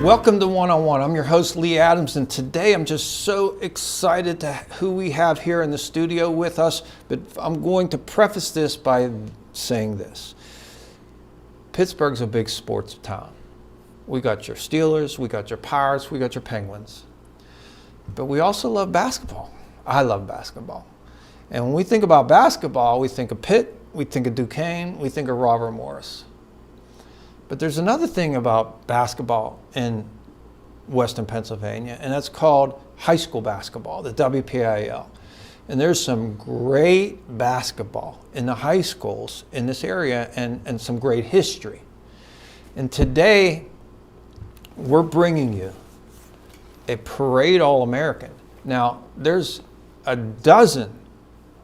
Welcome to One-on-One. I'm your host, Lee Adams, and today I'm just so excited to who we have here in the studio with us, but I'm going to preface this by saying this. Pittsburgh's a big sports town. We got your Steelers, we got your Pirates, we got your Penguins. But we also love basketball. I love basketball. And when we think about basketball, we think of Pitt, we think of Duquesne, we think of Robert Morris. But there's another thing about basketball in Western Pennsylvania, and that's called high school basketball, the WPIAL. And there's some great basketball in the high schools in this area and some great history. And today, we're bringing you a Parade All-American. Now, there's a dozen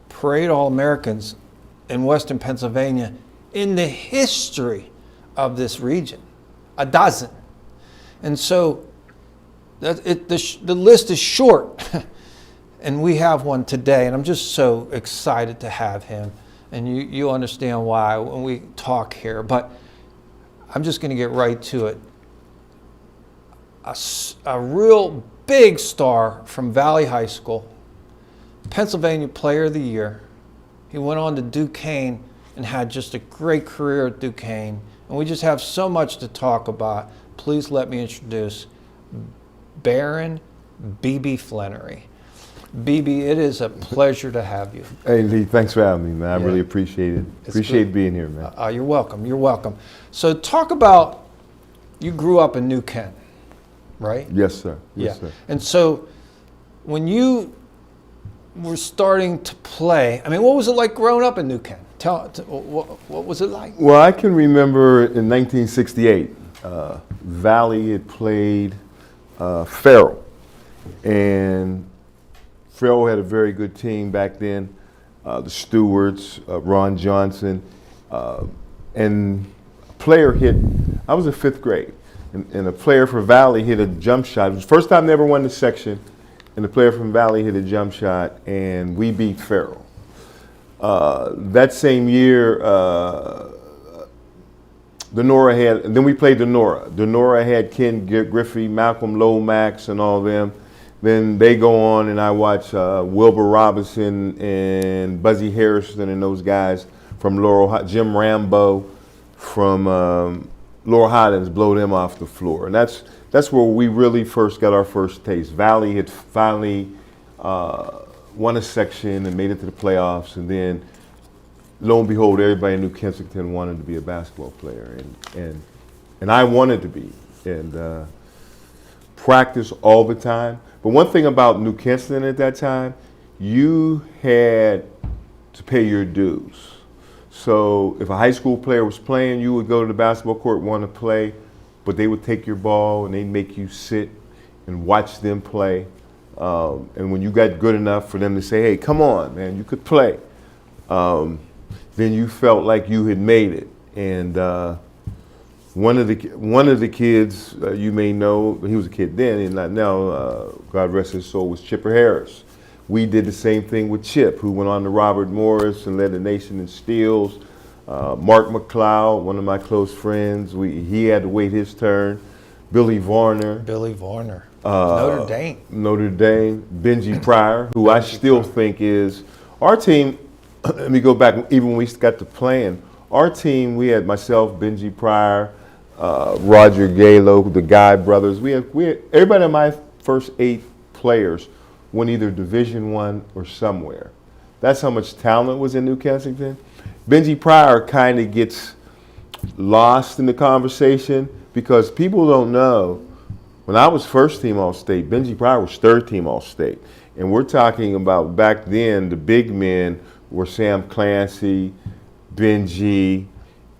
Parade All-Americans in Western Pennsylvania in the history of this region, a dozen. And so the list is short, and we have one today, and I'm just so excited to have him, and you understand why when we talk here, but I'm just gonna get right to it. A real big star from Valley High School, Pennsylvania Player of the Year. He went on to Duquesne and had just a great career at Duquesne. And we just have so much to talk about. Please let me introduce Baron B.B. Flenory. B.B., it is a pleasure to have you. Hey, Lee, thanks for having me, man. I really appreciate it. Appreciate being here, man. You're welcome. You're welcome. So talk about, you grew up in New Kent, right? Yes, sir. Yes, sir. And so when you were starting to play, I mean, what was it like growing up in New Kent? What was it like? Well, I can remember in 1968, Valley had played Farrell. And Farrell had a very good team back then. The Stewarts, Ron Johnson, and a player hit, I was in 5th grade, and a player for Valley hit a jump shot. It was the first time they ever won the section, and the player from Valley hit a jump shot, and we beat Farrell. That same year, Denora had, and then we played Denora. Denora had Ken Griffey, Malcolm Lomax, and all of them. Then they go on, and I watch Wilbur Robinson and Buzzy Harrison and those guys from Laurel, Jim Rambo from Laurel Highlands blow them off the floor. And that's where we really first got our first taste. Valley had finally won a section and made it to the playoffs, and then lo and behold, everybody in New Kensington wanted to be a basketball player, and I wanted to be, and practice all the time. But one thing about New Kensington at that time, you had to pay your dues. So if a high school player was playing, you would go to the basketball court, want to play, but they would take your ball and they'd make you sit and watch them play. And when you got good enough for them to say, hey, come on, man, you could play, then you felt like you had made it. And one of the kids you may know, he was a kid then and not now, God rest his soul, was Chipper Harris. We did the same thing with Chip, who went on to Robert Morris and led the nation in steals. Mark McLeod, one of my close friends, he had to wait his turn. Billy Varner. Notre Dame. Notre Dame. Benji Pryor, who I still think is, our team, let me go back, even when we got to playing, our team, we had myself, Benji Pryor, Roger Galo, the Guy brothers. We had everybody in my first 8 players went either Division I or somewhere. That's how much talent was in New Kensington. Benji Pryor kind of gets lost in the conversation because people don't know, when I was first team All-State, Benji Pryor was 3rd team All-State. And we're talking about back then, the big men were Sam Clancy, Benji,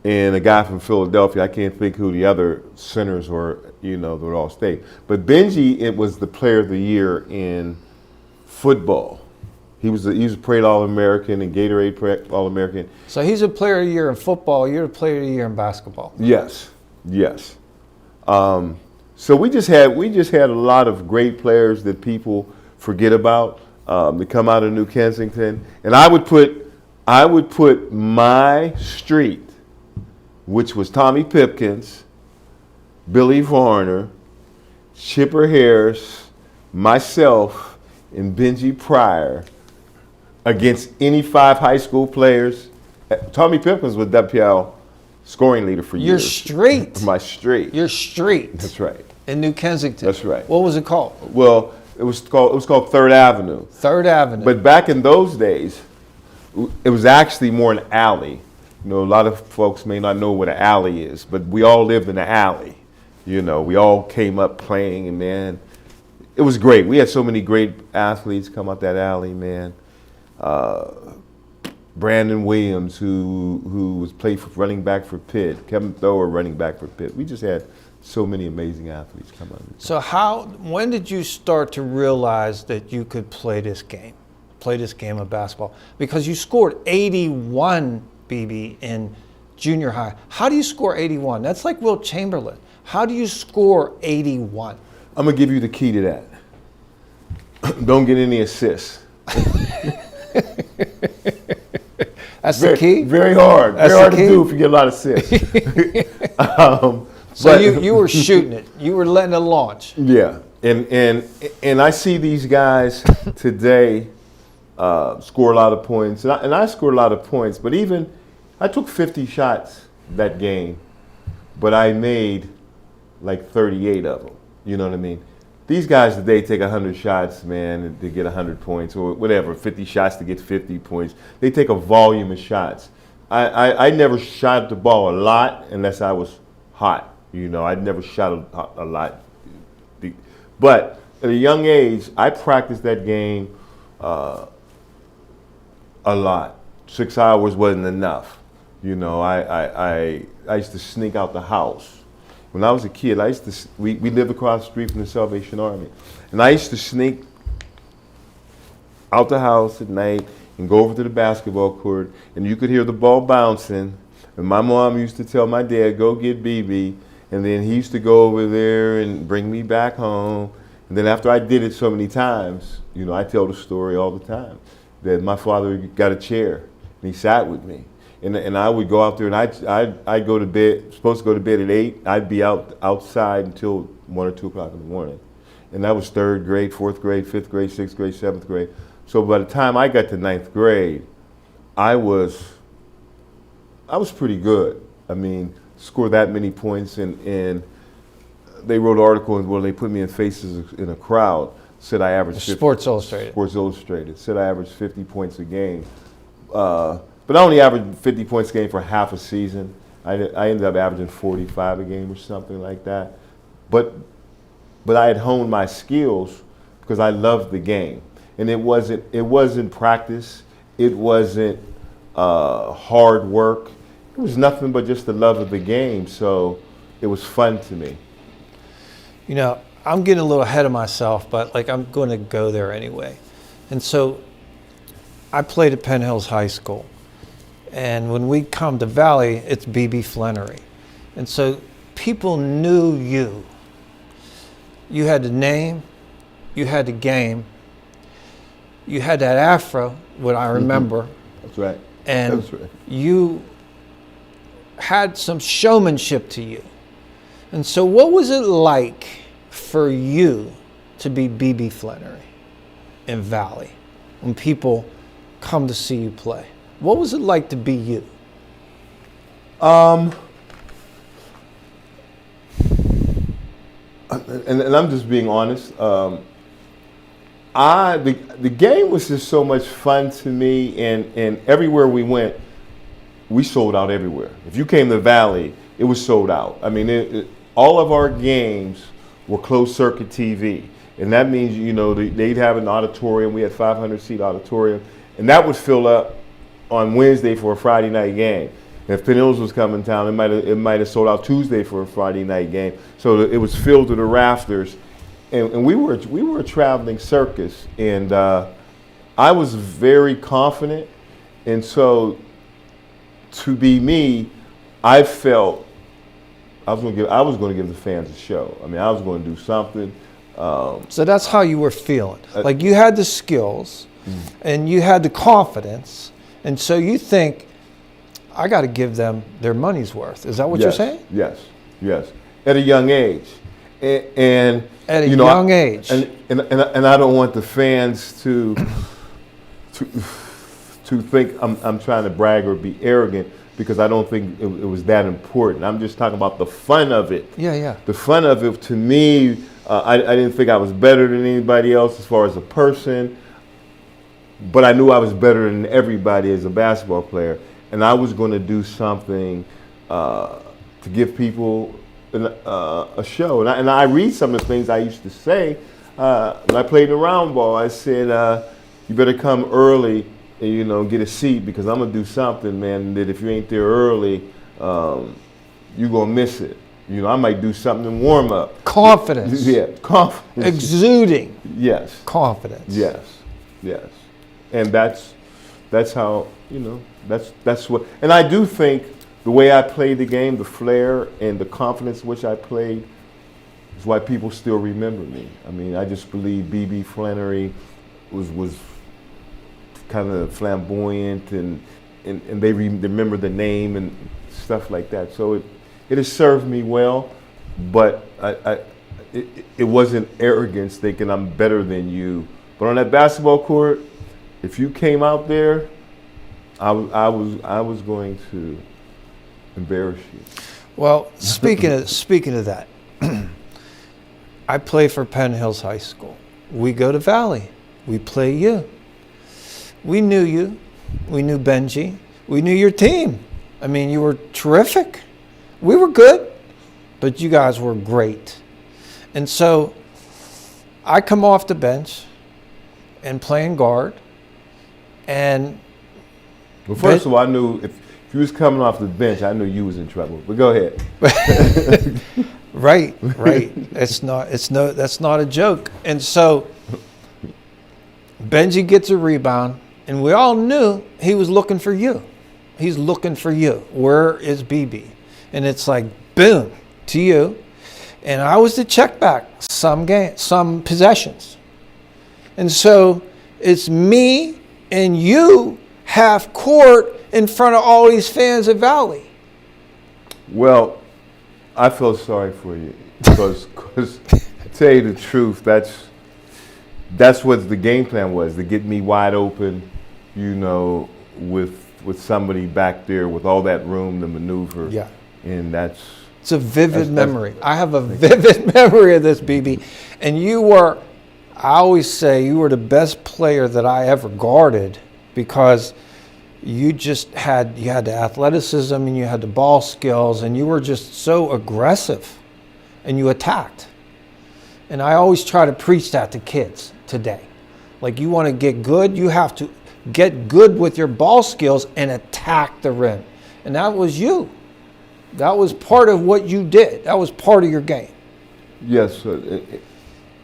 and a guy from Philadelphia. I can't think who the other centers were, that were All-State. But Benji, it was the player of the year in football. He was a Parade All-American and Gatorade All-American. So he's a player of the year in football. You're a player of the year in basketball. Yes, yes. So we just had a lot of great players that people forget about that come out of New Kensington, and I would put my street, which was Tommy Pipkins, Billy Varner, Chipper Harris, myself, and Benji Pryor against any 5 high school players. Tommy Pipkins was WPL scoring leader for years. Your street. My street. Your street. That's right. In New Kensington. That's right. What was it called? Well, it was called Third Avenue. Third Avenue. But back in those days, it was actually more an alley. You know, a lot of folks may not know what an alley is, but we all lived in an alley. You know, we all came up playing, and man, it was great. We had so many great athletes come out that alley, man. Brandon Williams, who was played for running back for Pitt, Kevin Thrower running back for Pitt. We just had so many amazing athletes come out. So when did you start to realize that you could play this game of basketball? Because you scored 81, BB, in junior high. How do you score 81? That's like Wilt Chamberlain. How do you score 81? I'm going to give you the key to that. Don't get any assists. That's the key? Very hard. That's very hard the to key? do if you get a lot of assists. So you were shooting it. You were letting it launch. Yeah. And I see these guys today score a lot of points. And I scored a lot of points. But even, I took 50 shots that game, but I made like 38 of them. You know what I mean? These guys today take 100 shots, man, to get 100 points, or whatever, 50 shots to get 50 points. They take a volume of shots. I never shot the ball a lot unless I was hot. You know, I never shot a lot. But at a young age, I practiced that game a lot. 6 hours wasn't enough. You know, I used to sneak out the house. When I was a kid, we lived across the street from the Salvation Army. And I used to sneak out the house at night and go over to the basketball court, and you could hear the ball bouncing. And my mom used to tell my dad, go get BB. And then he used to go over there and bring me back home. And then after I did it so many times, you know, I tell the story all the time, that my father got a chair and he sat with me. And I would go out there, and I'd go to bed, supposed to go to bed at 8. I'd be outside until 1 or 2 o'clock in the morning. And that was 3rd grade, 4th grade, 5th grade, 6th grade, 7th grade. So by the time I got to 9th grade, I was pretty good. I mean, score that many points, and they wrote articles where they put me in Faces in a Crowd, said I averaged 50, Sports Illustrated. Sports Illustrated said I averaged 50 points a game. But I only averaged 50 points a game for half a season. I ended up averaging 45 a game or something like that. But I had honed my skills because I loved the game. And it wasn't practice. It wasn't hard work. It was nothing but just the love of the game. So it was fun to me. You know, I'm getting a little ahead of myself, but like I'm going to go there anyway. And so I played at Penn Hills High School. And when we come to Valley, it's BB Flenory. And so people knew you. You had the name, you had the game, you had that afro, what I remember. That's right. And That's right. You had some showmanship to you. And so what was it like for you to be BB Flenory in Valley when people come to see you play? What was it like to be you? And I'm just being honest. The game was just so much fun to me, and everywhere we went, we sold out everywhere. If you came to Valley, it was sold out. I mean, all of our games were closed circuit TV, and that means, you know, they'd have an auditorium. We had 500-seat auditorium, and that would fill up on Wednesday for a Friday night game. If Penn Hills was coming to town, it might have sold out Tuesday for a Friday night game. So it was filled to the rafters, and we were a traveling circus. And I was very confident, and so to be me, I felt I was going to give the fans a show. I mean, I was going to do something. So that's how you were feeling. Like you had the skills and you had the confidence. And so you think, I got to give them their money's worth. Is that what you're saying? Yes, yes. At a young age. And at a young age. And I don't want the fans to think I'm trying to brag or be arrogant, because I don't think it was that important. I'm just talking about the fun of it. Yeah, yeah. The fun of it, to me, I didn't think I was better than anybody else as far as a person, but I knew I was better than everybody as a basketball player. And I was going to do something to give people a show. And I read some of the things I used to say when I played the round ball. I said, you better come early and, you know, get a seat, because I'm going to do something, man, that if you ain't there early, you're going to miss it. You know, I might do something in warm up. Confidence. Yeah, confidence. Exuding. Yes. Confidence. Yes, yes. And that's how, you know, that's what, and I do think the way I played the game, the flair and the confidence which I played, is why people still remember me. I mean, I just believe BB Flenory was kind of flamboyant, and they remember the name and stuff like that. So it has served me well, but it wasn't arrogance thinking I'm better than you. But on that basketball court, if you came out there, I was going to embarrass you. Well, speaking of that, I play for Penn Hills High School. We go to Valley. We play you. We knew you. We knew Benji. We knew your team. I mean, you were terrific. We were good, but you guys were great. And so I come off the bench and playing guard. And well, first of all, I knew if you was coming off the bench, I knew you was in trouble. But go ahead. Right. That's not a joke. And so Benji gets a rebound, and we all knew he was looking for you. He's looking for you. Where is BB? And it's like, boom, to you. And I was the check back some possessions. And so it's me and you half court in front of all these fans at Valley. Well, I feel sorry for you, because to tell you the truth, that's what the game plan was, to get me wide open, you know, with somebody back there with all that room to maneuver. Yeah. And it's a vivid memory. I have a vivid memory of this, BB. And you were, I always say, you were the best player that I ever guarded, because you had the athleticism and you had the ball skills, and you were just so aggressive and you attacked. And I always try to preach that to kids today. Like, you want to get good, you have to get good with your ball skills and attack the rim. And that was you. That was part of what you did. That was part of your game. Yes,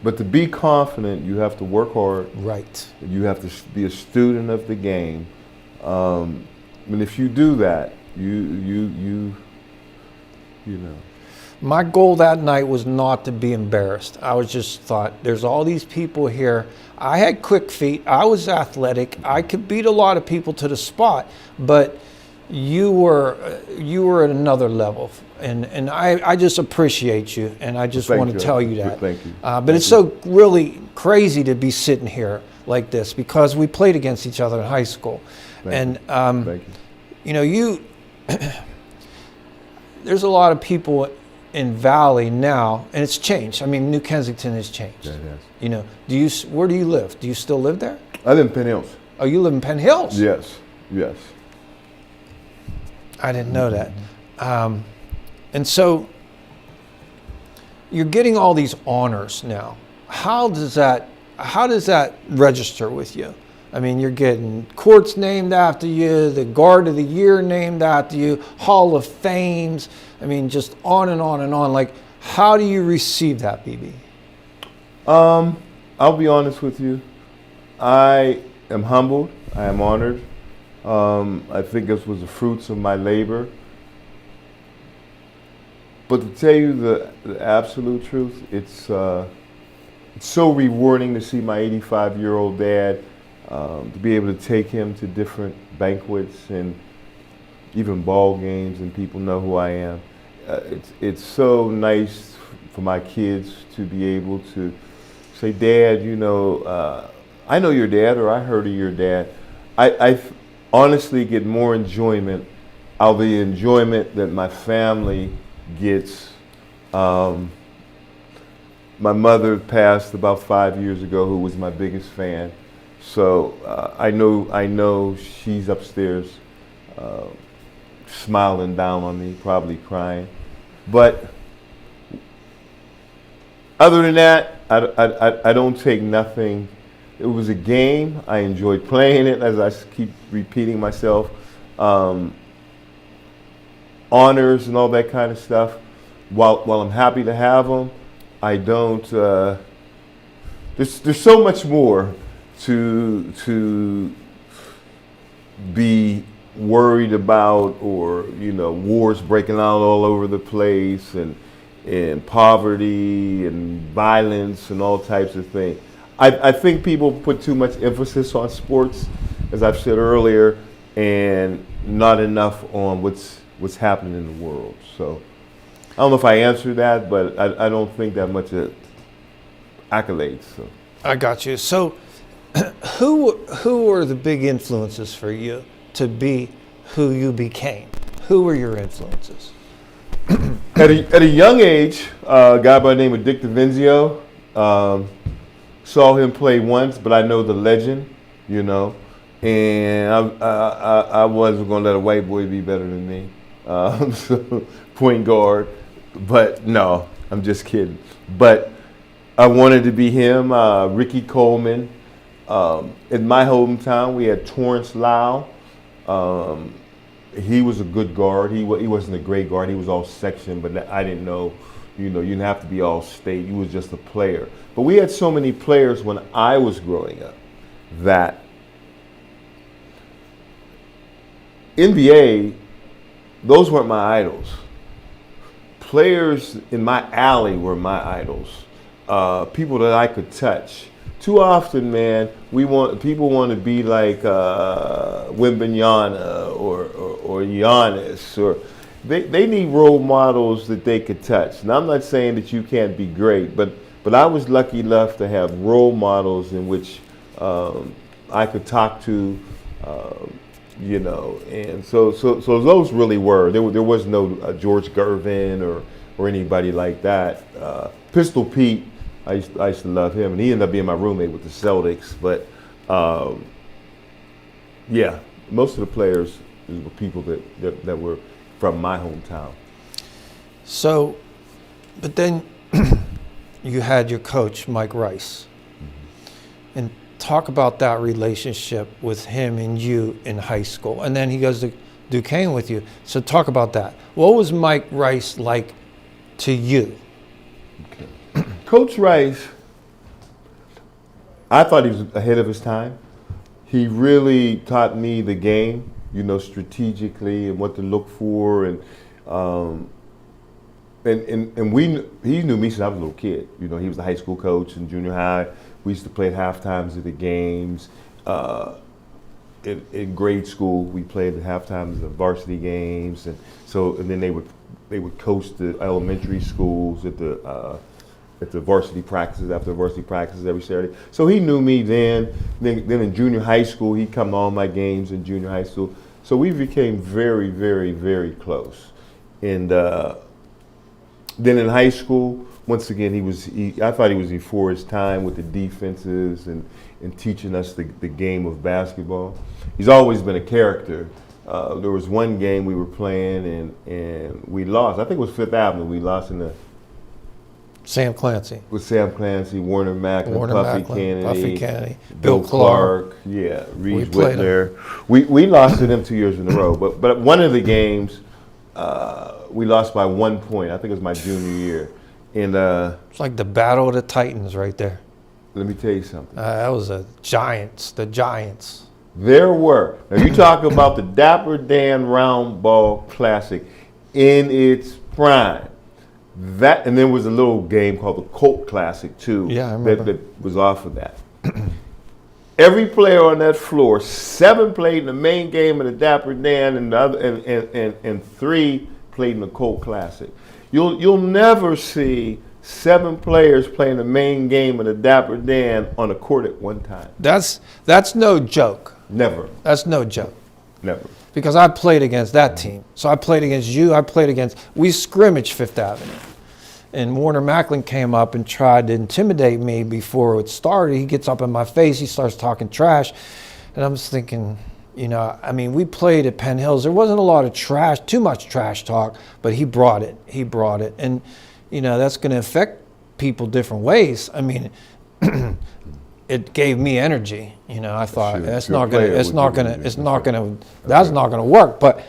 but to be confident, you have to work hard. Right. You have to be a student of the game. I mean, if you do that, you know. My goal that night was not to be embarrassed. I was just thought, there's all these people here. I had quick feet. I was athletic. I could beat a lot of people to the spot, but you were at another level, and I just appreciate you, and I just want to tell you that. Thank you. But it's so really crazy to be sitting here like this, because we played against each other in high school. Thank you. You know, there's a lot of people in Valley now, and it's changed. I mean, New Kensington has changed. Yeah, it has. You know, where do you live? Do you still live there? I live in Penn Hills. Oh, you live in Penn Hills? Yes. I didn't know that. And so you're getting all these honors now. How does that register with you? I mean, you're getting courts named after you, the Guard of the Year named after you, Hall of Fames. I mean, just on and on and on. Like, how do you receive that, BB? I'll be honest with you. I am humbled. I am honored. I think this was the fruits of my labor. But to tell you the absolute truth, it's so rewarding to see my 85-year-old dad, to be able to take him to different banquets and even ball games, and people know who I am. It's so nice for my kids to be able to say, Dad, I know your dad, or I heard of your dad. I honestly get more enjoyment out of the enjoyment that my family gets. My mother passed about 5 years ago, who was my biggest fan. So I know she's upstairs smiling down on me, probably crying. But other than that, I don't take nothing. It was a game. I enjoyed playing it, as I keep repeating myself. Honors and all that kind of stuff. While I'm happy to have them, I don't. There's so much more to be worried about, or wars breaking out all over the place, and poverty and violence and all types of things. I think people put too much emphasis on sports, as I've said earlier, and not enough on what's happening in the world. So I don't know if I answered that, but I don't think that much accolades. So. I got you. So who were the big influences for you to be who you became? Who were your influences? At a young age, a guy by the name of Dick DeVinzio, saw him play once, but I know the legend, and I wasn't going to let a white boy be better than me. So, point guard, but no, I'm just kidding. But I wanted to be him. Ricky Coleman. In my hometown, we had Torrance Lau. He was a good guard. He wasn't a great guard. He was all section, but I didn't know. You didn't have to be all state. You was just a player. But we had so many players when I was growing up that NBA, those weren't my idols. Players in my alley were my idols. People that I could touch. Too often, man, people want to be like Wembanyama or Giannis, or they need role models that they could touch. And I'm not saying that you can't be great, but I was lucky enough to have role models in which I could talk to, and so those really were. There was no George Gervin or anybody like that. Pistol Pete, I used to love him, and he ended up being my roommate with the Celtics. But yeah, most of the players were people that were from my hometown. So, but then you had your coach, Mike Rice. Mm-hmm. And talk about that relationship with him and you in high school. And then he goes to Duquesne with you. So talk about that. What was Mike Rice like to you? Okay. Coach Rice, I thought he was ahead of his time. He really taught me the game, strategically, and what to look for, and he knew me since I was a little kid. He was the high school coach in junior high. We used to play at half times of the games. In grade school, we played at half times of the varsity games, and then they would coach the elementary schools at the varsity practices, after varsity practices every Saturday. So he knew me then. Then in junior high school, he'd come to all my games in junior high school. So we became very, very, very close. And then in high school, once again, I thought he was before his time with the defenses and teaching us the game of basketball. He's always been a character. There was one game we were playing and we lost. I think it was Fifth Avenue. We lost in the Sam Clancy. With Sam Clancy, Warner Macklin, Puffy Kennedy, Bill Clark. Yeah, Reese Whitner. We lost to them 2 years in a row. But one of the games, we lost by 1 point. I think it was my junior year. And it's like the Battle of the Titans right there. let me tell you something. That was the Giants. There were. Now you talk about the Dapper Dan Round Ball Classic in its prime. That, and there was a little game called the Colt Classic too. Yeah, I remember. That was off of that. Every player on that floor, 7 played in the main game of the Dapper Dan, and the other, and 3 played in the Colt Classic. You'll never see 7 players playing the main game of the Dapper Dan on a court at one time. That's no joke. Never. That's no joke. Never. Because I played against that team. So I played against you. We scrimmaged Fifth Avenue. And Warner Macklin came up and tried to intimidate me before it started. He gets up in my face. He starts talking trash. And I'm just thinking, I mean, we played at Penn Hills. There wasn't a lot of trash, too much trash talk, but he brought it. And, that's going to affect people different ways. I mean, it gave me energy. I thought that's not going to work. But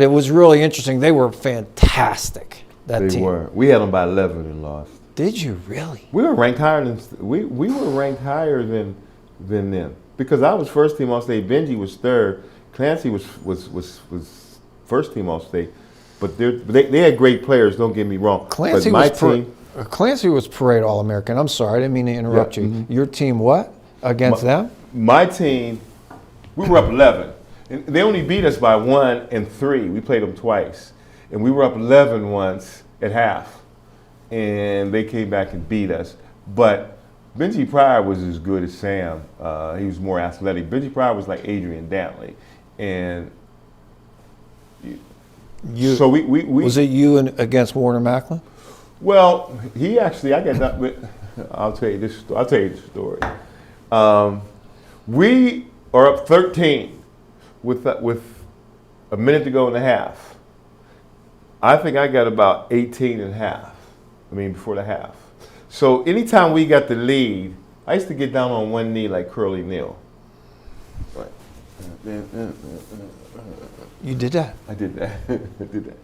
it was really interesting. They were fantastic. That team. Were. We had them by 11 and lost. Did you really? We were ranked higher than we were ranked higher than them, because I was first team all state. Benji was third. Clancy was first team all state. But they had great players. Don't get me wrong. Clancy was parade All-American. I'm sorry, I didn't mean to interrupt you. Mm-hmm. Your team what against them? My team, we were up 11. And they only beat us by 1 and 3. We played them twice. And we were up 11 once at half, and they came back and beat us. But Benji Pryor was as good as Sam. He was more athletic. Benji Pryor was like Adrian Dantley, and so we was it you against Warner Macklin? Well, he actually, I got that. I'll tell you this. I'll tell you the story. We are up 13 with a minute to go in the half. I think I got about 18 and a half. Before the half. So anytime we got the lead, I used to get down on one knee like Curly Neal. Right. You did that? I did that.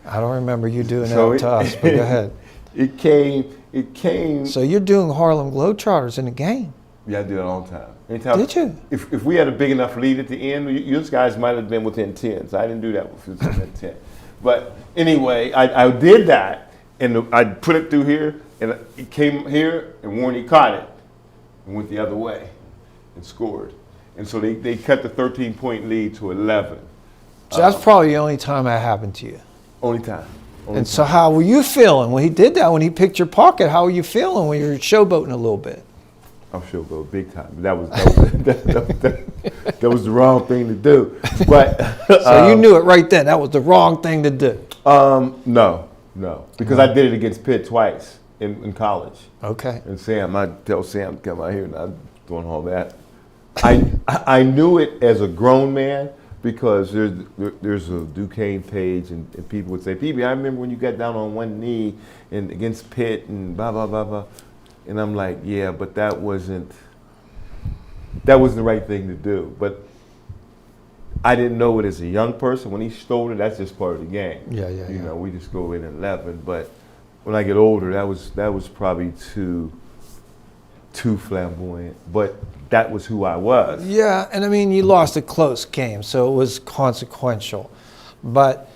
I don't remember you doing that to us, but go ahead. It came. So you're doing Harlem Globetrotters in the game? Yeah, I do it all the time. Anytime, did you? If we had a big enough lead at the end, you guys might have been within 10. So I didn't do that within 10. But anyway, I did that, and I put it through here, and it came here, and Warney caught it, and went the other way, and scored. And so they cut the 13-point lead to 11. So that's probably the only time that happened to you. Only time. So how were you feeling when he did that, when he picked your pocket? How were you feeling when you were showboating a little bit? I'm showboating big time. That was the wrong thing to do. But so you knew it right then. That was the wrong thing to do. No, because I did it against Pitt twice in college. Okay. And I tell Sam to come out here, and I'm doing all that. I knew it as a grown man, because there's a Duquesne page, and people would say, "PB, I remember when you got down on one knee and against Pitt and blah blah blah blah," and I'm like, "Yeah, but that wasn't the right thing to do." But I didn't know it as a young person. When he stole it, that's just part of the game. Yeah. We just go in at 11. But when I get older, that was probably too flamboyant. But that was who I was. Yeah, and you lost a close game, so it was consequential. But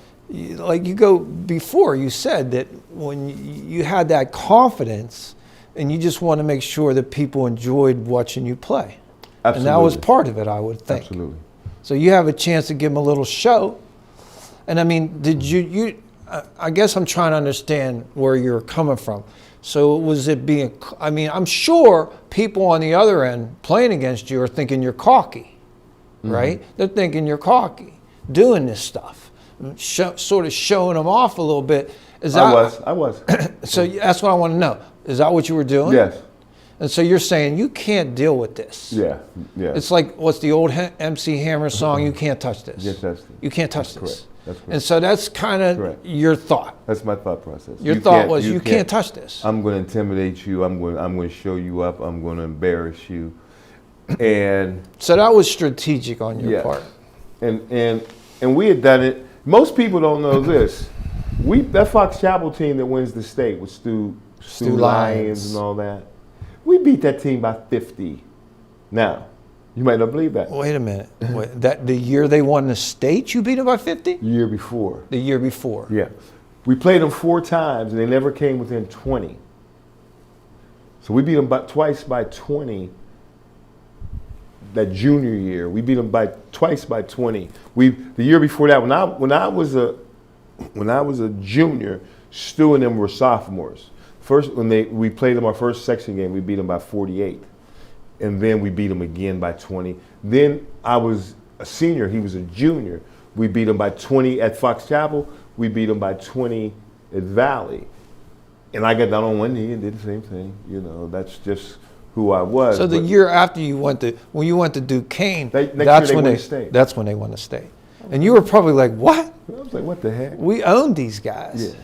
before, you said that when you had that confidence, and you just want to make sure that people enjoyed watching you play. Absolutely. And that was part of it, I would think. Absolutely. So you have a chance to give them a little show. And did you I guess I'm trying to understand where you're coming from. So was it I'm sure people on the other end playing against you are thinking you're cocky, right? Mm-hmm. They're thinking you're cocky, doing this stuff, sort of showing them off a little bit. I was. So that's what I want to know. Is that what you were doing? Yes. And so you're saying you can't deal with this. Yeah. It's like, what's the old MC Hammer song? You can't touch this. Yes, you can't touch this. Correct. That's correct. And so that's kind of your thought. That's my thought process. Your thought was you can't touch this. I'm going to intimidate you. I'm going to show you up. I'm going to embarrass you. And so that was strategic on your part. And we had done it. Most people don't know this. That Fox Chapel team that wins the state with Stu Lyons and all that. We beat that team by 50. Now, you might not believe that. Wait a minute. That the year they won the state, you beat them by 50? The year before. The year before. Yeah. We played them 4 times, and they never came within 20. So we beat them twice by 20 that junior year. We beat them twice by 20. The year before that, when I was a junior, Stu and them were sophomores. First, when we played them our first section game, we beat them by 48. And then we beat them again by 20. Then I was a senior, he was a junior. We beat them by 20 at Fox Chapel. We beat them by 20 at Valley. And I got down on one knee and did the same thing. You know, that's just who I was. So the year after when you went to Duquesne, that's when they won the state. And you were probably like, what? I was like, what the heck? We owned these guys.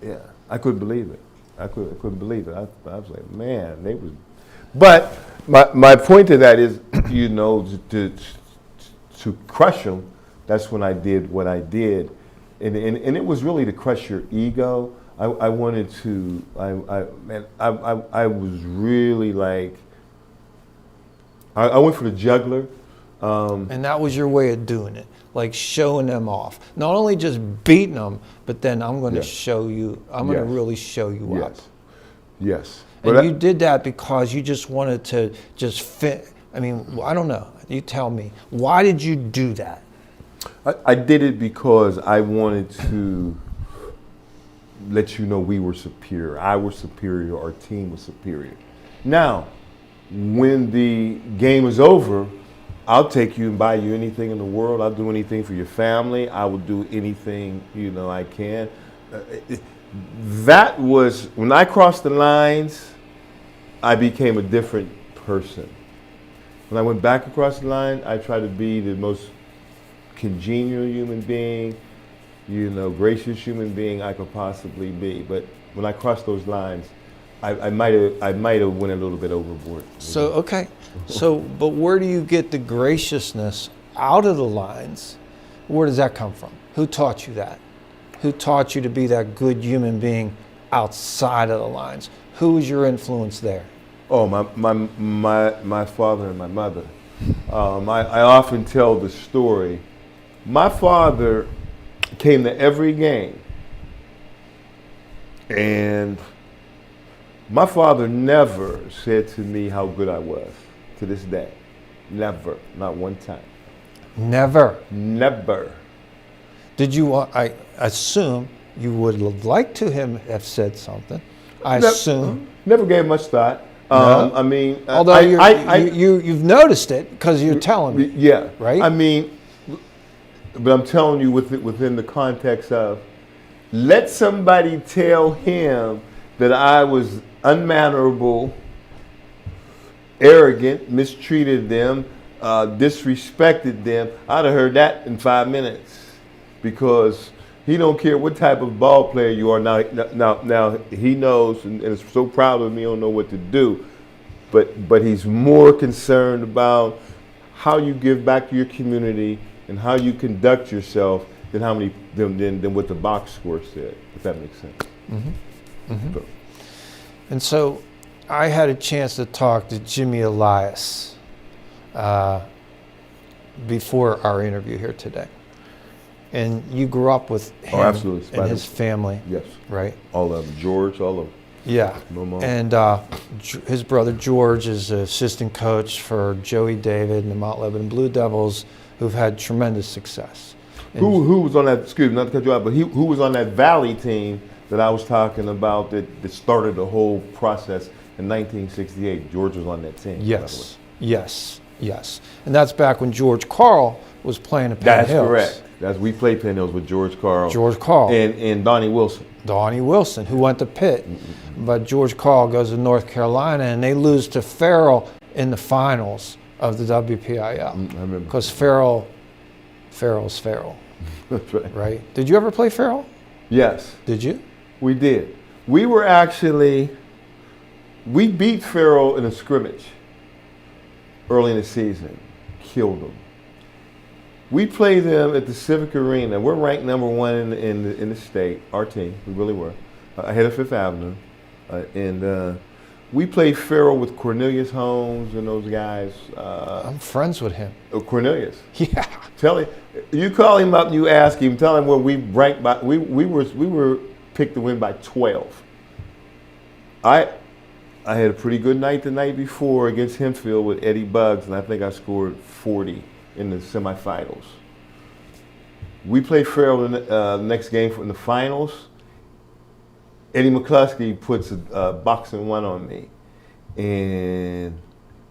Yeah. I couldn't believe it. I couldn't believe it. I was like, man, they was. But my point to that is, you know, to crush them. That's when I did what I did, and it was really to crush your ego. I wanted to. I was really like. I went for the juggler. And that was your way of doing it, like showing them off. Not only just beating them, but then I'm going to show you. I'm going to really show you up. Yes. And you did that because you just wanted to just fit. I mean, I don't know. You tell me. Why did you do that? I did it because I wanted to let you know we were superior. I was superior. Our team was superior. Now, when the game is over, I'll take you and buy you anything in the world. I'll do anything for your family. I will do anything, you know, I can. That was, when I crossed the lines, I became a different person. When I went back across the line, I tried to be the most congenial human being, you know, gracious human being I could possibly be. But when I crossed those lines, I might have went a little bit overboard. So, okay. So, but where do you get the graciousness out of the lines? Where does that come from? Who taught you that? Who taught you to be that good human being outside of the lines? Who was your influence there? Oh, my father and my mother. I often tell the story. My father came to every game, and my father never said to me how good I was to this day. Never, not one time. Never? Never. Did you, I assume you would have liked to him have said something. I assume. Never gave much thought. No. I mean, although you've noticed it because you're telling me. Yeah. Right? I mean, but I'm telling you within the context of, let somebody tell him that I was unmannerable, arrogant, mistreated them, disrespected them. I'd have heard that in 5 minutes, because he don't care what type of ball player you are. Now he knows and is so proud of me. Don't know what to do, but he's more concerned about how you give back to your community and how you conduct yourself than than what the box score said. If that makes sense. Mm-hmm. Mm-hmm. And so, I had a chance to talk to Jimmy Elias before our interview here today. And you grew up with him and his family. Yes. Right? All of them. George, all of them. Yeah. And his brother George is an assistant coach for Joey David and the Mount Lebanon Blue Devils, who've had tremendous success. And who was on that, excuse me, not to cut you out, but who was on that Valley team that I was talking about that started the whole process in 1968? George was on that team. Yes. And that's back when George Carl was playing at Penn Hills. That's correct. We played Penn Hills with George Carl. And Donnie Wilson. Donnie Wilson, who went to Pitt. Mm-hmm. But George Carl goes to North Carolina, and they lose to Farrell in the finals of the WPIL. I remember. Because Farrell's Farrell. That's right. Right? Did you ever play Farrell? Yes. Did you? We did. We beat Farrell in a scrimmage early in the season. Killed them. We played them at the Civic Arena. We're ranked number 1 in the state, our team. We really were. Ahead of Fifth Avenue. And We played Farrell with Cornelius Holmes and those guys. I'm friends with him. Cornelius. Yeah. Tell him, you call him up and you ask him, tell him where we ranked by, we were picked to win by 12. I had a pretty good night the night before against Hempfield with Eddie Buggs, and I think I scored 40 in the semifinals. We played Farrell in the next game in the finals. Eddie McCluskey puts a boxing one on me, and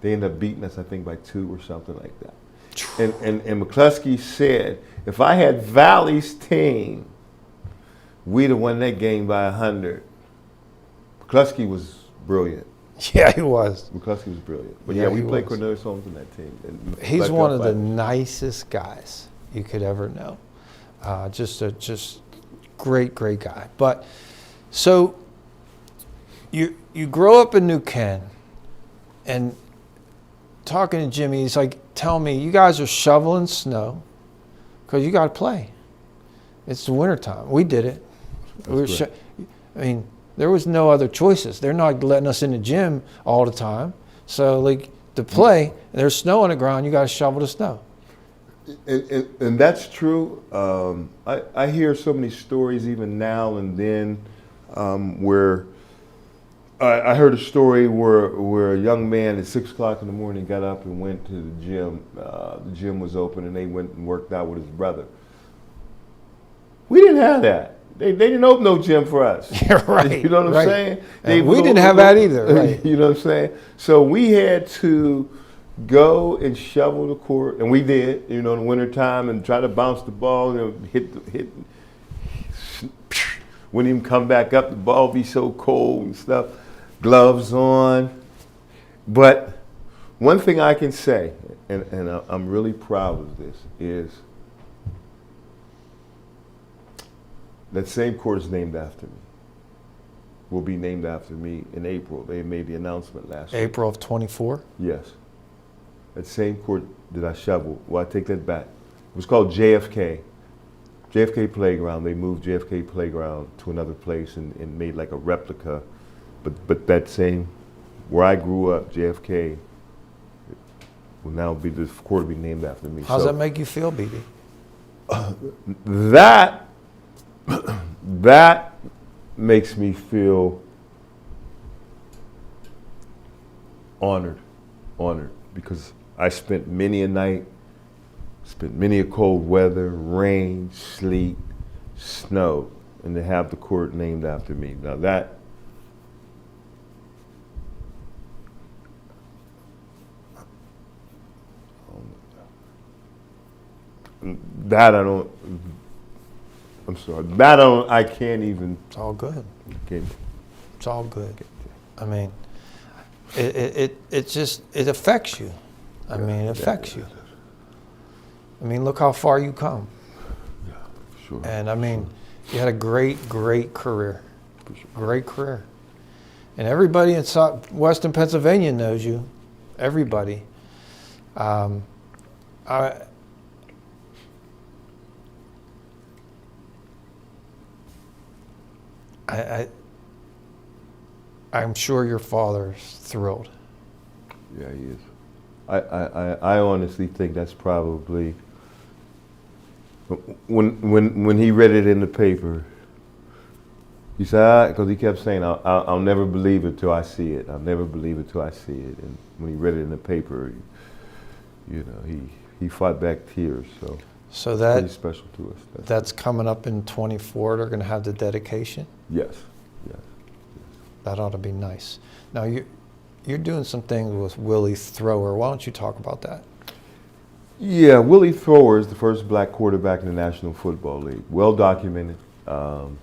they end up beating us, I think, by 2 or something like that. And McCluskey said, if I had Valley's team, we'd have won that game by 100. McCluskey was brilliant. Yeah, he was. McCluskey was brilliant. But Yeah, yeah, we he played was. Cornelius Holmes in that team. And He's Black one Belt of the fighters. nicest guys you could ever know. Just great guy. But so you grow up in New Ken, and talking to Jimmy, he's like, tell me, you guys are shoveling snow because you got to play. It's the wintertime. We did it. I mean, there was no other choices. They're not letting us in the gym all the time. So, like, to play, there's snow on the ground, you got to shovel the snow. And that's true. I hear so many stories even now and then where I heard a story where a young man at 6 o'clock in the morning got up and went to the gym. The gym was open and they went and worked out with his brother. We didn't have that. They didn't open no gym for us. Yeah, right. You know what I'm saying? We didn't have that either. Right. You know what I'm saying? So we had to go and shovel the court, and we did, you know, in the wintertime, and try to bounce the ball, you know, hit. Wouldn't even come back up, the ball be so cold and stuff, gloves on. But one thing I can say, and I'm really proud of this, is that same court is named after me. Will be named after me in April. They made the announcement last week. April of 24? Yes. That same court that I shoveled, well, I take that back. It was called JFK. JFK Playground. They moved JFK Playground to another place and made like a replica. But that same, where I grew up, JFK, will now be, the court will be named after me. How does that make you feel, BB? That makes me feel honored, because I spent many a night, spent many a cold weather, rain, sleet, snow, and to have the court named after me. Now that I don't. I'm sorry. That I can't even. It's all good. Can't. It's all good. I mean, it just, it affects you. I mean, it affects you. I mean, look how far you come. Yeah, sure. And I mean, you had a great career. Great career. And everybody in Western Pennsylvania knows you. Everybody. I'm sure your father's thrilled. Yeah, he is. I honestly think that's probably when he read it in the paper. He said, because he kept saying, I'll never believe it till I see it. I'll never believe it till I see it. And when he read it in the paper, you know, he fought back tears. So that pretty special to us. That's coming up in 24. They're going to have the dedication. Yes. That ought to be nice. Now you're doing some things with Willie Thrower. Why don't you talk about that? Yeah, Willie Thrower is the first black quarterback in the National Football League. Well documented. In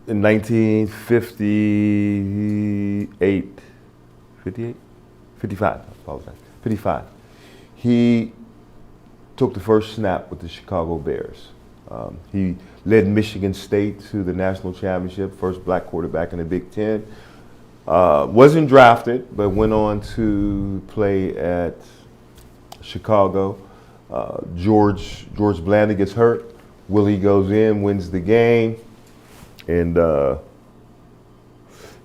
1958, 55, I apologize, 55, he took the first snap with the Chicago Bears. He led Michigan State to the national championship, first black quarterback in the Big Ten. Wasn't drafted, but went on to play at Chicago. George Blanda gets hurt. Willie goes in, wins the game, and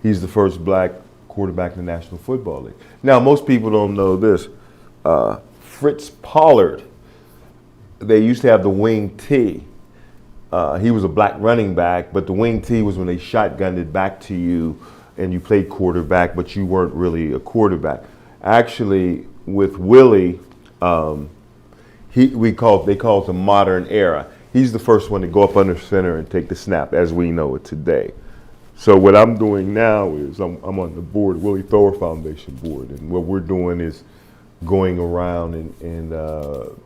he's the first black quarterback in the National Football League. Now, most people don't know this. Fritz Pollard, they used to have the wing T. He was a black running back, but the wing T was when they shotgunned it back to you and you played quarterback, but you weren't really a quarterback. Actually, with Willie, they call it the modern era. He's the first one to go up under center and take the snap as we know it today. So what I'm doing now is I'm on the board, Willie Thor Foundation board, and what we're doing is going around and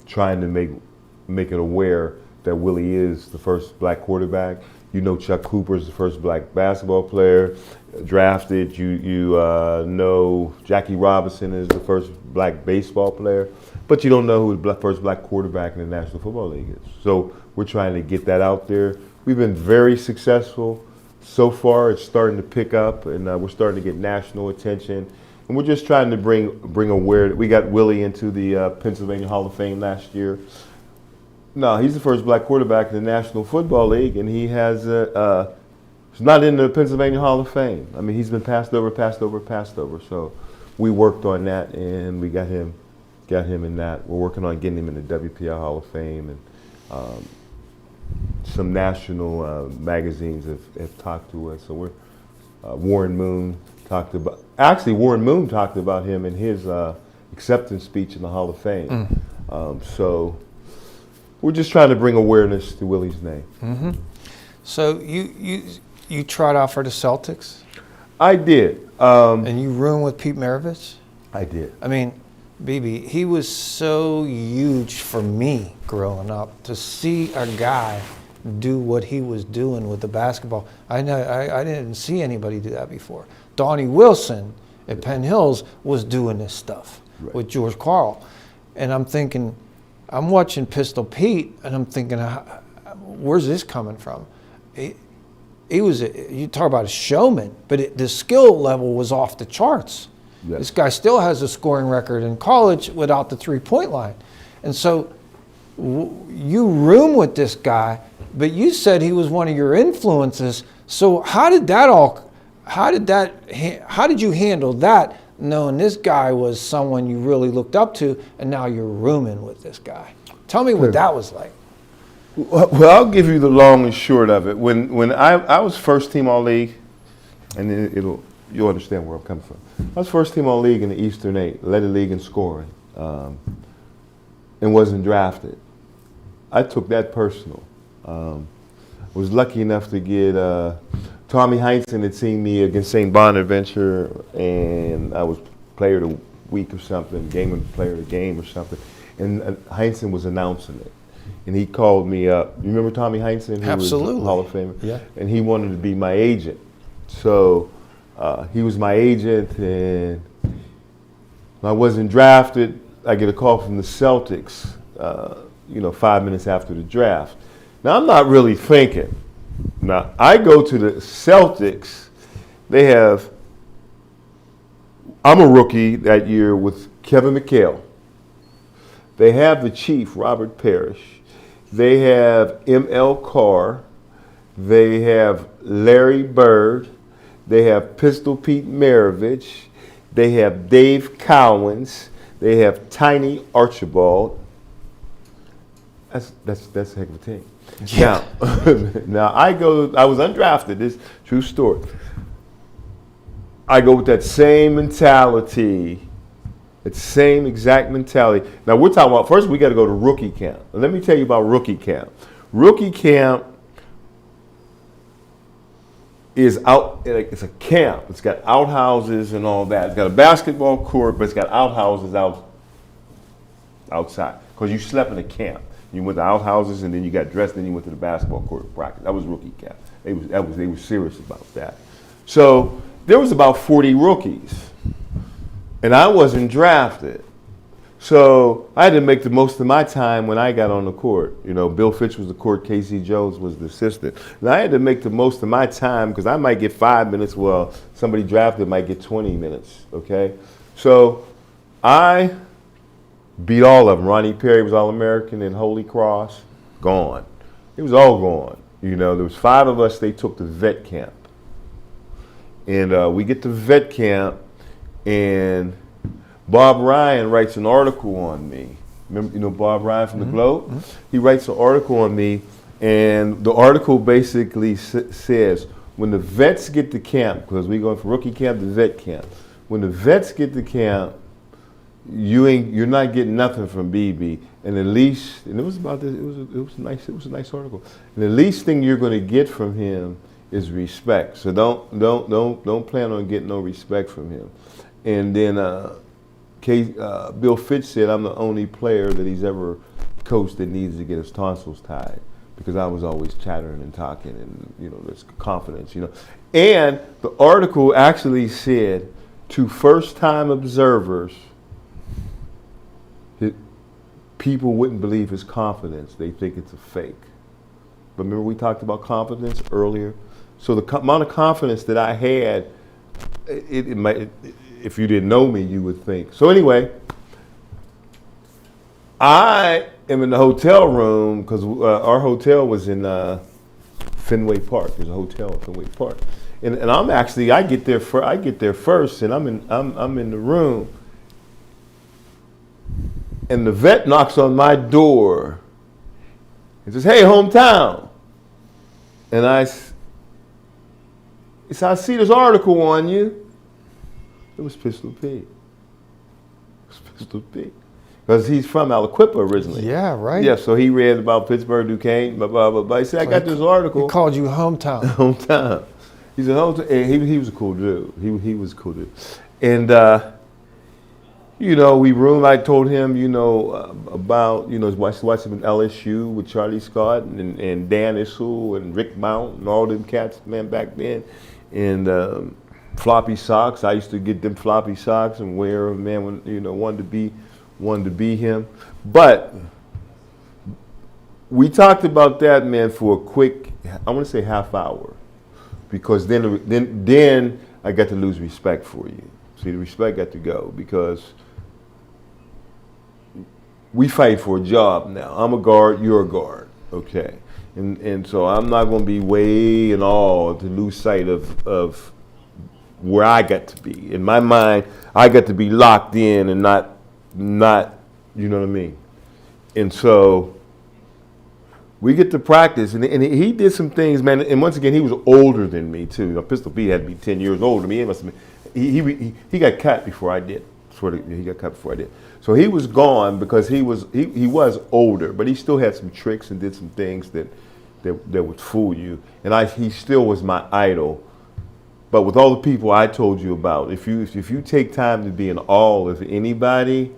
trying to make it aware that Willie is the first black quarterback. You know Chuck Cooper is the first black basketball player drafted. You know Jackie Robinson is the first black baseball player, but you don't know who the first black quarterback in the National Football League is. So we're trying to get that out there. We've been very successful so far. It's starting to pick up, and we're starting to get national attention. And we're just trying to bring awareness. We got Willie into the Pennsylvania Hall of Fame last year. No, he's the first black quarterback in the National Football League, and he has he's not in the Pennsylvania Hall of Fame. I mean, he's been passed over. So we worked on that, and we got him in that. We're working on getting him in the WPI Hall of Fame, and some national magazines have talked to us. So we're Warren Moon talked about him in his acceptance speech in the Hall of Fame. So we're just trying to bring awareness to Willie's name. Mm-hmm. So you tried out for the Celtics? I did. And you roomed with Pete Maravich? I did. I mean, BB, he was so huge for me growing up to see a guy do what he was doing with the basketball. I didn't see anybody do that before. Donnie Wilson at Penn Hills was doing this stuff with George Karl. And I'm thinking, I'm watching Pistol Pete, and I'm thinking, where's this coming from? He was, you talk about a showman, but the skill level was off the charts. Yes. This guy still has a scoring record in college without the three-point line. And so you room with this guy, but you said he was one of your influences. So how did you handle that, knowing this guy was someone you really looked up to, and now you're rooming with this guy? Tell me what that was like. Well, I'll give you the long and short of it. When I was first team All-League, and you'll understand where I'm coming from. I was first team All-League in the Eastern 8, led the league in scoring, and wasn't drafted. I took that personal. Was lucky enough to get Tommy Heinsohn had seen me against St. Bonaventure, and I was player of the week or something, player of the game or something, and Heinsohn was announcing it. And he called me up. You remember Tommy Heinsohn? Absolutely. Was a Hall of Famer? Yeah. And he wanted to be my agent. So he was my agent, and when I wasn't drafted, I get a call from the Celtics, 5 minutes after the draft. Now, I'm not really thinking. Now, I go to the Celtics. I'm a rookie that year with Kevin McHale. They have the chief, Robert Parrish. They have M.L. Carr. They have Larry Bird. They have Pistol Pete Maravich. They have Dave Cowens. They have Tiny Archibald. That's a heck of a team. Yeah. Now I was undrafted. This true story. I go with that same mentality. That same exact mentality. Now we're talking about, first we got to go to rookie camp. Let me tell you about rookie camp. Rookie camp is it's a camp. It's got outhouses and all that. It's got a basketball court, but it's got outhouses outside. Because you slept in a camp. You went to outhouses and then you got dressed, then you went to the basketball court practice. That was rookie camp. They were serious about that. So there was about 40 rookies. And I wasn't drafted. So I had to make the most of my time when I got on the court. Bill Fitch was the court, Casey Jones was the assistant. And I had to make the most of my time because I might get 5 minutes, well, somebody drafted might get 20 minutes, okay? So I beat all of them. Ronnie Perry was All-American in Holy Cross, gone. It was all gone. There was 5 of us, they took to vet camp. And we get to vet camp, and Bob Ryan writes an article on me. Remember, you know Bob Ryan from the Globe? He writes an article on me, and the article basically says, when the vets get to camp, because we going from rookie camp to vet camp, when the vets get to camp, you're not getting nothing from BB, and the least, and it was about this, it was a nice article. And the least thing you're going to get from him is respect. So don't plan on getting no respect from him. And then Bill Fitch said I'm the only player that he's ever coached that needs to get his tonsils tied, because I was always chattering and talking, and there's confidence, And the article actually said, to first-time observers, people wouldn't believe his confidence. They think it's a fake. But remember we talked about confidence earlier? So the amount of confidence that I had, it might, if you didn't know me, you would think. So anyway, I am in the hotel room, because our hotel was in Fenway Park. There's a hotel in Fenway Park. And I'm actually, I get there first, and I'm in the room. And the vet knocks on my door and says, "Hey, hometown." And he said, "I see this article on you." It was Pistol Pete. It was Pistol Pete. Because he's from Aliquippa originally. Yeah, right. Yeah, so he read about Pittsburgh, Duquesne, blah, blah, blah, blah. He said, "I got this article." He called you hometown. Hometown. He said, hometown. And he was a cool dude. He was a cool dude. And, I told him, about, watching him in LSU with Charlie Scott and Dan Issel and Rick Mount and all them cats, man, back then. And floppy socks. I used to get them floppy socks and wear them, man, when, wanted to be him. But we talked about that, man, for a quick, I want to say half hour. Because then I got to lose respect for you. See, the respect got to go, because we fight for a job now. I'm a guard, you're a guard, okay? And so I'm not going to be way and all to lose sight of where I got to be. In my mind, I got to be locked in and not, you know what I mean? And so we get to practice, and he did some things, man. And once again, he was older than me too. Pistol Pete had to be 10 years older than me. He must have been, he got cut before I did. He got cut before I did. So he was gone because he was older, but he still had some tricks and did some things that would fool you. And he still was my idol. But with all the people I told you about, if you take time to be in awe of anybody,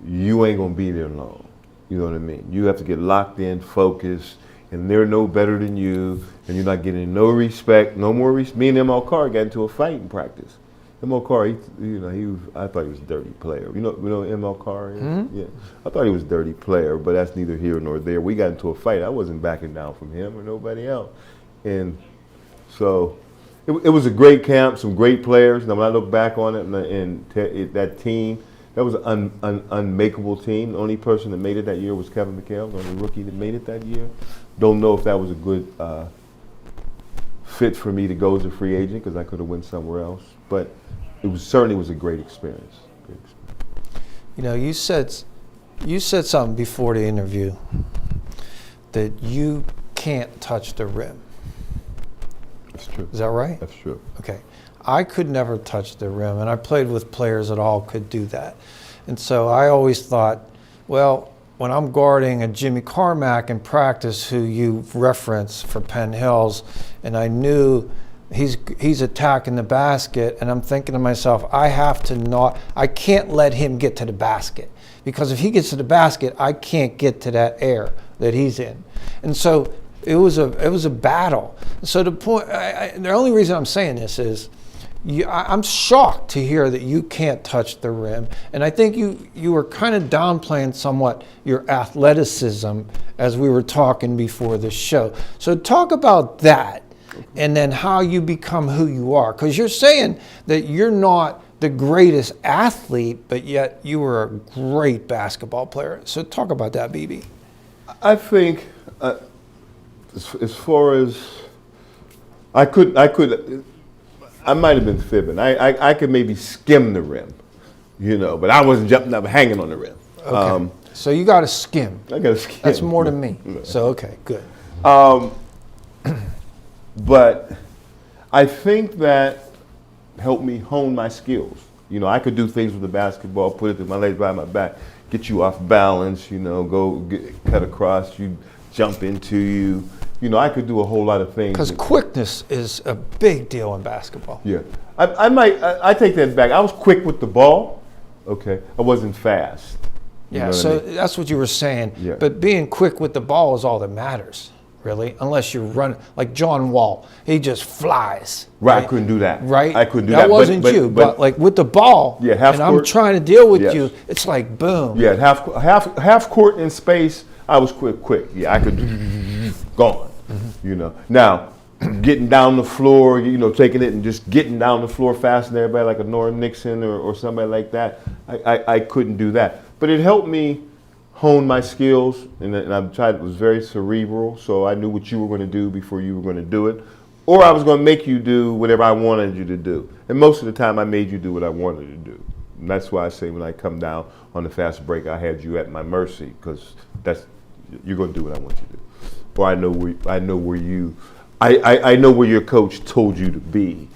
you ain't gonna be there long. You know what I mean? You have to get locked in, focused, and they're no better than you, and you're not getting no respect, no more respect. Me and ML Carr got into a fight in practice. ML Carr, I thought he was a dirty player. You know who ML Carr is? Mm-hmm. Yeah. I thought he was a dirty player, but that's neither here nor there. We got into a fight. I wasn't backing down from him or nobody else. And so it was a great camp, some great players. Now when I look back on it and that team, that was an unmakeable team. The only person that made it that year was Kevin McHale, the only rookie that made it that year. Don't know if that was a good fit for me to go as a free agent, because I could have went somewhere else. But it certainly was a great experience. You said something before the interview that you can't touch the rim. That's true. Is that right? That's true. Okay. I could never touch the rim, and I played with players that all could do that. And so I always thought, well, when I'm guarding a Jimmy Carmack in practice, who you referenced for Penn Hills, and I knew he's attacking the basket, and I'm thinking to myself, I can't let him get to the basket, because if he gets to the basket, I can't get to that air that he's in. And so it was a battle. So the only reason I'm saying this is, I'm shocked to hear that you can't touch the rim, and I think you were kind of downplaying somewhat your athleticism as we were talking before the show. So talk about that, and then how you become who you are, because you're saying that you're not the greatest athlete, but yet you were a great basketball player. So talk about that, BB. I think as far as I could. I might have been fibbing. I could maybe skim the rim, but I wasn't jumping up hanging on the rim. Okay. So you got to skim. I got to skim. That's more than me. So, okay, good. But I think that helped me hone my skills. I could do things with the basketball, put it to my legs behind my back, get you off balance, cut across, you jump into you. I could do a whole lot of things. Because quickness is a big deal in basketball. Yeah. I take that back. I was quick with the ball. Okay. I wasn't fast. Yeah, so that's what you were saying. Yeah. But being quick with the ball is all that matters, really, unless you're running. Like John Wall, he just flies. Right, I couldn't do that. Right? I couldn't do that. That wasn't you, but like with the ball, yeah, half and court, I'm trying to deal with yes. you, it's like boom. Yeah, half court in space, I was quick. Yeah, I could gone. Now, getting down the floor, taking it and just getting down the floor faster than everybody, like a Norm Nixon or somebody like that, I couldn't do that. But it helped me hone my skills, and it was very cerebral, so I knew what you were going to do before you were going to do it, or I was going to make you do whatever I wanted you to do. And most of the time, I made you do what I wanted to do. And that's why I say when I come down on the fast break, I had you at my mercy, because you're going to do what I want you to do. Or I know where your coach told you to be.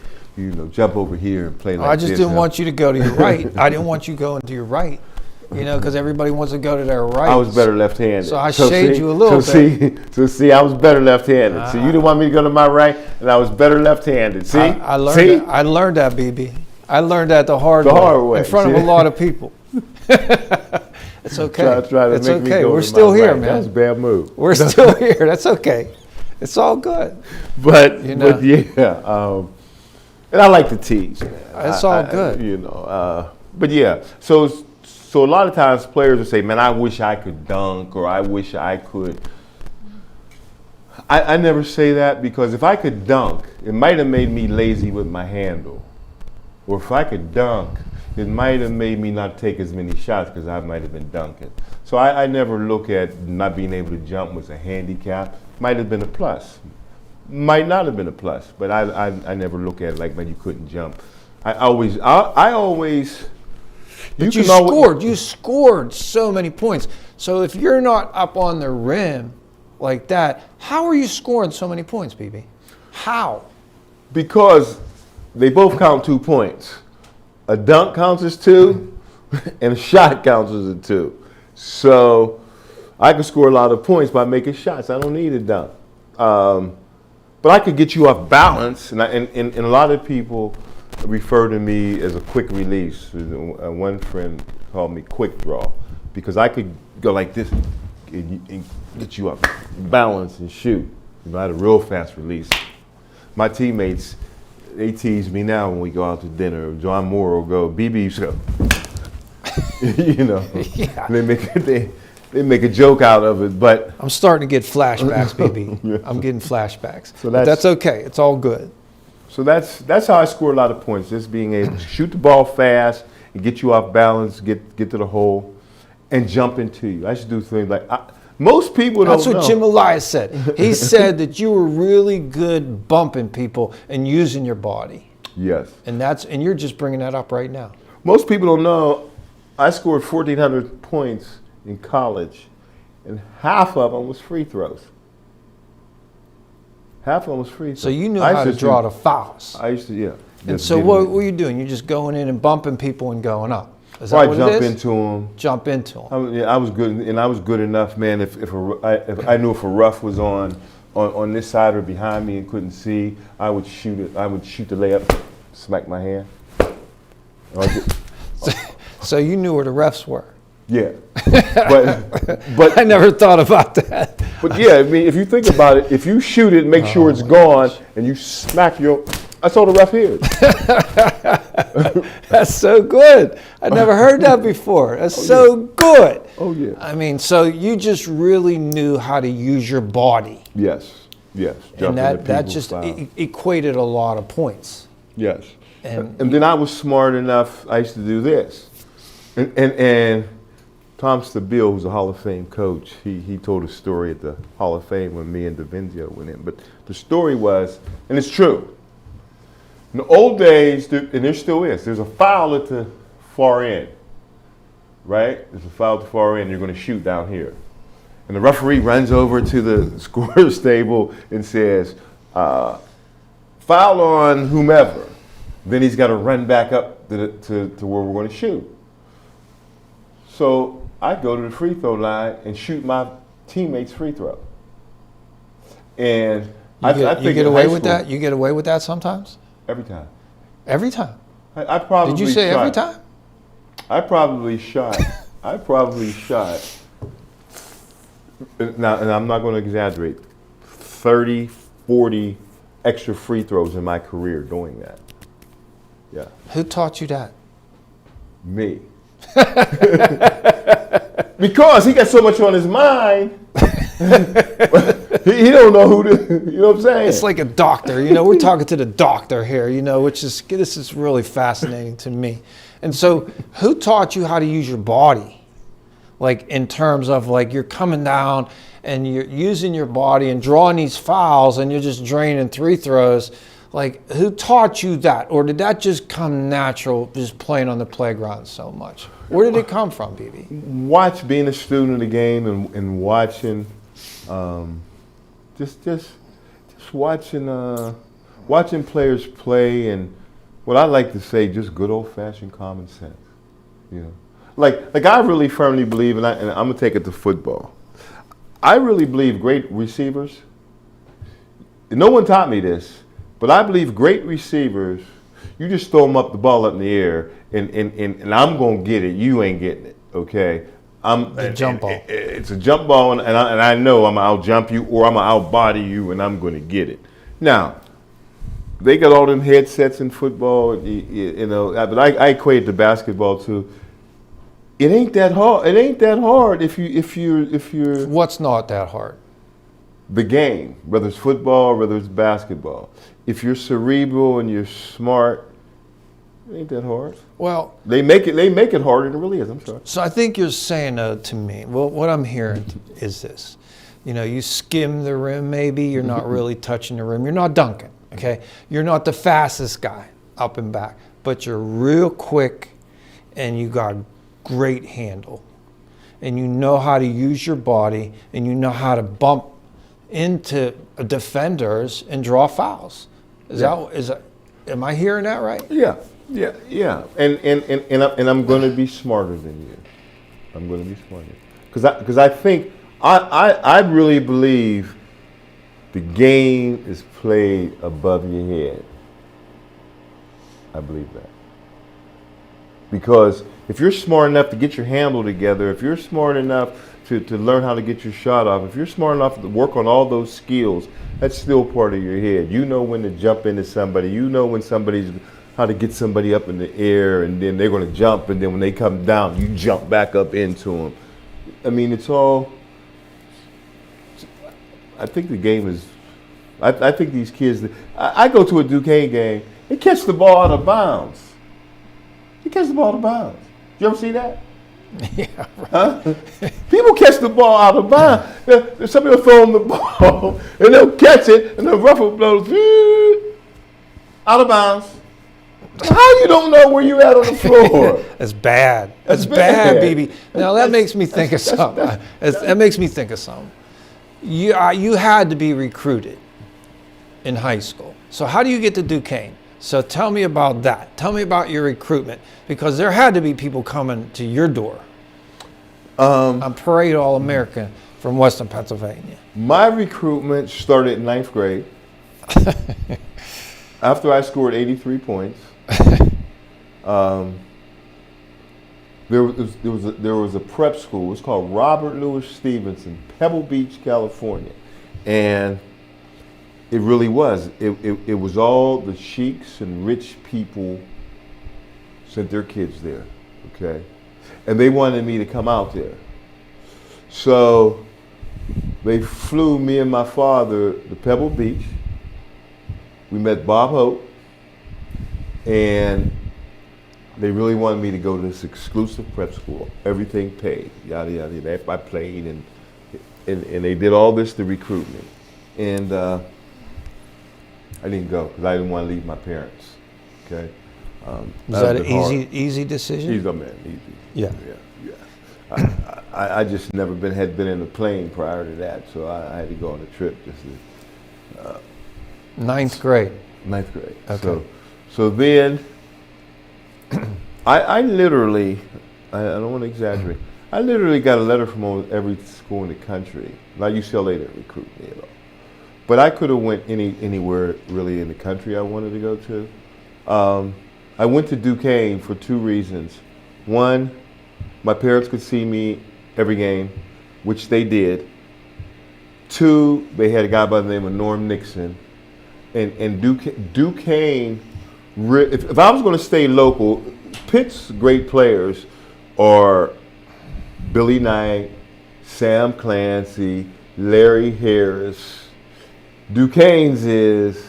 Jump over here and play like this. I just didn't want you to go to your right. I didn't want you going to your right. Because everybody wants to go to their right. I was better left-handed. So I shaded you a little bit. See, I was better left-handed. So you didn't want me to go to my right, and I was better left-handed. See? I learned that, BB. I learned that the hard way. In front of a lot of people. It's okay. It's okay. We're still here, man. That's a bad move. We're still here. That's okay. It's all good. But yeah. And I like to tease, man. It's all good. But yeah, so a lot of times players will say, man, I wish I could dunk, or I wish I could. I never say that, because if I could dunk, it might have made me lazy with my handle. Or if I could dunk, it might have made me not take as many shots, because I might have been dunking. So I never look at not being able to jump as a handicap. Might have been a plus. Might not have been a plus, but I never look at it like, man, you couldn't jump. I always. But you scored so many points. So if you're not up on the rim like that, how are you scoring so many points, BB? How? Because they both count 2 points. A dunk counts as 2, and a shot counts as a 2. So I can score a lot of points by making shots. I don't need a dunk. But I could get you off balance, and a lot of people refer to me as a quick release. One friend called me quick draw, because I could go like this and get you off balance and shoot. I had a real fast release. My teammates, they tease me now when we go out to dinner. John Moore will go, BB, so Yeah. they make a joke out of it, but I'm starting to get flashbacks, BB. Yeah. I'm getting flashbacks. So but that's okay. It's all good. So that's how I score a lot of points. Just being able to shoot the ball fast and get you off balance, get to the hole, and jump into you. I should do things like most people don't know. That's what Jim Elias said. He said that you were really good bumping people and using your body. Yes. And you're just bringing that up right now. Most people don't know. I scored 1,400 points in college, and half of them was free throws. Half of them was free throws. So you knew how to draw the fouls. I used to, yeah. And so what were you doing? You're just going in and bumping people and going up. Is that what jump it is? into them. Jump into them. I was good, and I was good enough, man. If I knew if a rough was on this side or behind me and couldn't see, I would shoot it. I would shoot the layup, smack my hand. So you knew where the refs were. Yeah, but I never thought about that. But yeah, I mean, if you think about it, if you shoot it, make sure it's gone, and you smack that's all the ref hears. That's so good. I never heard that before. That's so good. Oh yeah. I mean, so you just really knew how to use your body. Yes. And that just equated a lot of points. Yes. And then I was smart enough. I used to do this, and Tom Stabile, who's a Hall of Fame coach, he told a story at the Hall of Fame when me and DiVinzio went in. But the story was, and it's true, In the old days, and there still is, there's a foul at the far end, right? There's a foul at the far end, you're going to shoot down here. And the referee runs over to the scorer's table and says, foul on whomever. Then he's got to run back up to where we're going to shoot. So I go to the free throw line and shoot my teammate's free throw. And I think you get away with that? You get away with that sometimes? Every time. Every time? I probably Did you say shot, every time? I probably shot. Now, and I'm not going to exaggerate, 30, 40 extra free throws in my career doing that. Yeah. Who taught you that? Me. Because he got so much on his mind. he don't know who to, you know what I'm saying? It's like a doctor, you know, we're talking to the doctor here, you know, this is really fascinating to me. And so who taught you how to use your body? Like in terms of like you're coming down and you're using your body and drawing these fouls and you're just draining free throws. Like who taught you that? Or did that just come natural just playing on the playground so much? Where did it come from, BB? Being a student of the game and watching, just watching players play, and what I like to say, just good old fashioned common sense. You know, like I really firmly believe, and I'm gonna take it to football. I really believe great receivers. No one taught me this, but I believe great receivers. You just throw them the ball up in the air, and I'm gonna get it. You ain't getting it, okay? A jump ball. It's a jump ball, and I know I'm gonna out jump you or I'm gonna out body you, and I'm gonna get it. Now, they got all them headsets in football, you know. But I equate it to basketball too. It ain't that hard. It ain't that hard if you're. What's not that hard? The game, whether it's football or whether it's basketball. If you're cerebral and you're smart, it ain't that hard. Well, they make it harder than it really is. I'm sorry. So I think you're saying to me, well, what I'm hearing is this. You know, you skim the rim maybe, you're not really touching the rim. You're not dunking, okay? You're not the fastest guy up and back, but you're real quick and you got great handle. And you know how to use your body and you know how to bump into defenders and draw fouls. Am I hearing that right? Yeah. And I'm going to be smarter than you. I'm going to be smarter. Because I think, I really believe the game is played above your head. I believe that. Because if you're smart enough to get your handle together, if you're smart enough to learn how to get your shot off, if you're smart enough to work on all those skills, that's still part of your head. You know when to jump into somebody. You know when how to get somebody up in the air, and then they're going to jump, and then when they come down, you jump back up into them. I mean, it's all. I think the game is. I think these kids. I go to a Duquesne game. They catch the ball out of bounds. You catch the ball out of bounds. You ever see that? Yeah, right. Huh? People catch the ball out of bounds. Somebody will throw them the ball, and they'll catch it, and the referee blows out of bounds. How you don't know where you're at on the floor? That's bad. That's bad, BB. Now that makes me think of something. That makes me think of something. You had to be recruited in high school. So how do you get to Duquesne? So tell me about that. Tell me about your recruitment, because there had to be people coming to your door. I'm Parade All-American from Western Pennsylvania. My recruitment started in 9th grade. After I scored 83 points. There was a prep school. It was called Robert Louis Stevenson, Pebble Beach, California, and it really was. It was all the sheiks and rich people sent their kids there, okay, and they wanted me to come out there. So they flew me and my father to Pebble Beach. We met Bob Hope, and they really wanted me to go to this exclusive prep school. Everything paid, yada, yada, yada. I played, and they did all this to recruit me. And I didn't go because I didn't want to leave my parents. Okay. Was that an been hard. easy decision? Easy, man. Easy. Yeah. Yeah. I just never had been in a plane prior to that, so I had to go on a trip just to, Ninth grade. ninth grade. Okay. So then I literally, I don't want to exaggerate, I literally got a letter from almost every school in the country. Now UCLA didn't recruit me at all. But I could have went anywhere really in the country I wanted to go to. I went to Duquesne for two reasons. One, my parents could see me every game, which they did. Two, they had a guy by the name of Norm Nixon. And Duquesne, if I was going to stay local, Pitt's great players are Billy Knight, Sam Clancy, Larry Harris. Duquesne's is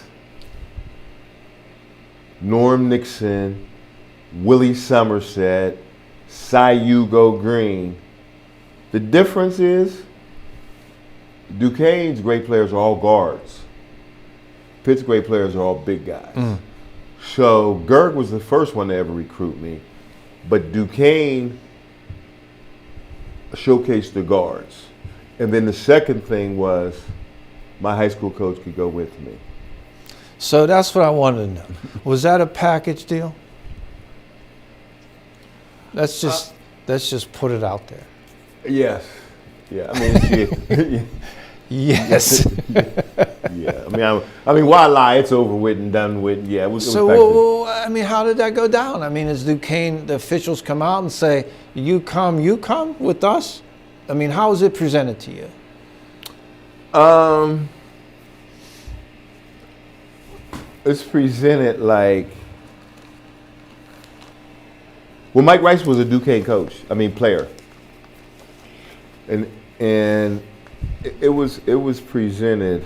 Norm Nixon, Willie Somerset, Cy Hugo Green. The difference is Duquesne's great players are all guards. Pitt's great players are all big guys. So Gerg was the first one to ever recruit me, but Duquesne showcased the guards. And then the second thing was my high school coach could go with me. So that's what I wanted to know. Was that a package deal? Let's just put it out there. Yes. Yeah. I mean, Yes. yeah. I mean, why lie? It's over with and done with. Yeah. It was So, I mean, how did that go down? I mean, is Duquesne, the officials come out and say, you come with us? I mean, how was it presented to you? It's presented like, well, Mike Rice was a Duquesne coach. I mean, player. And it was presented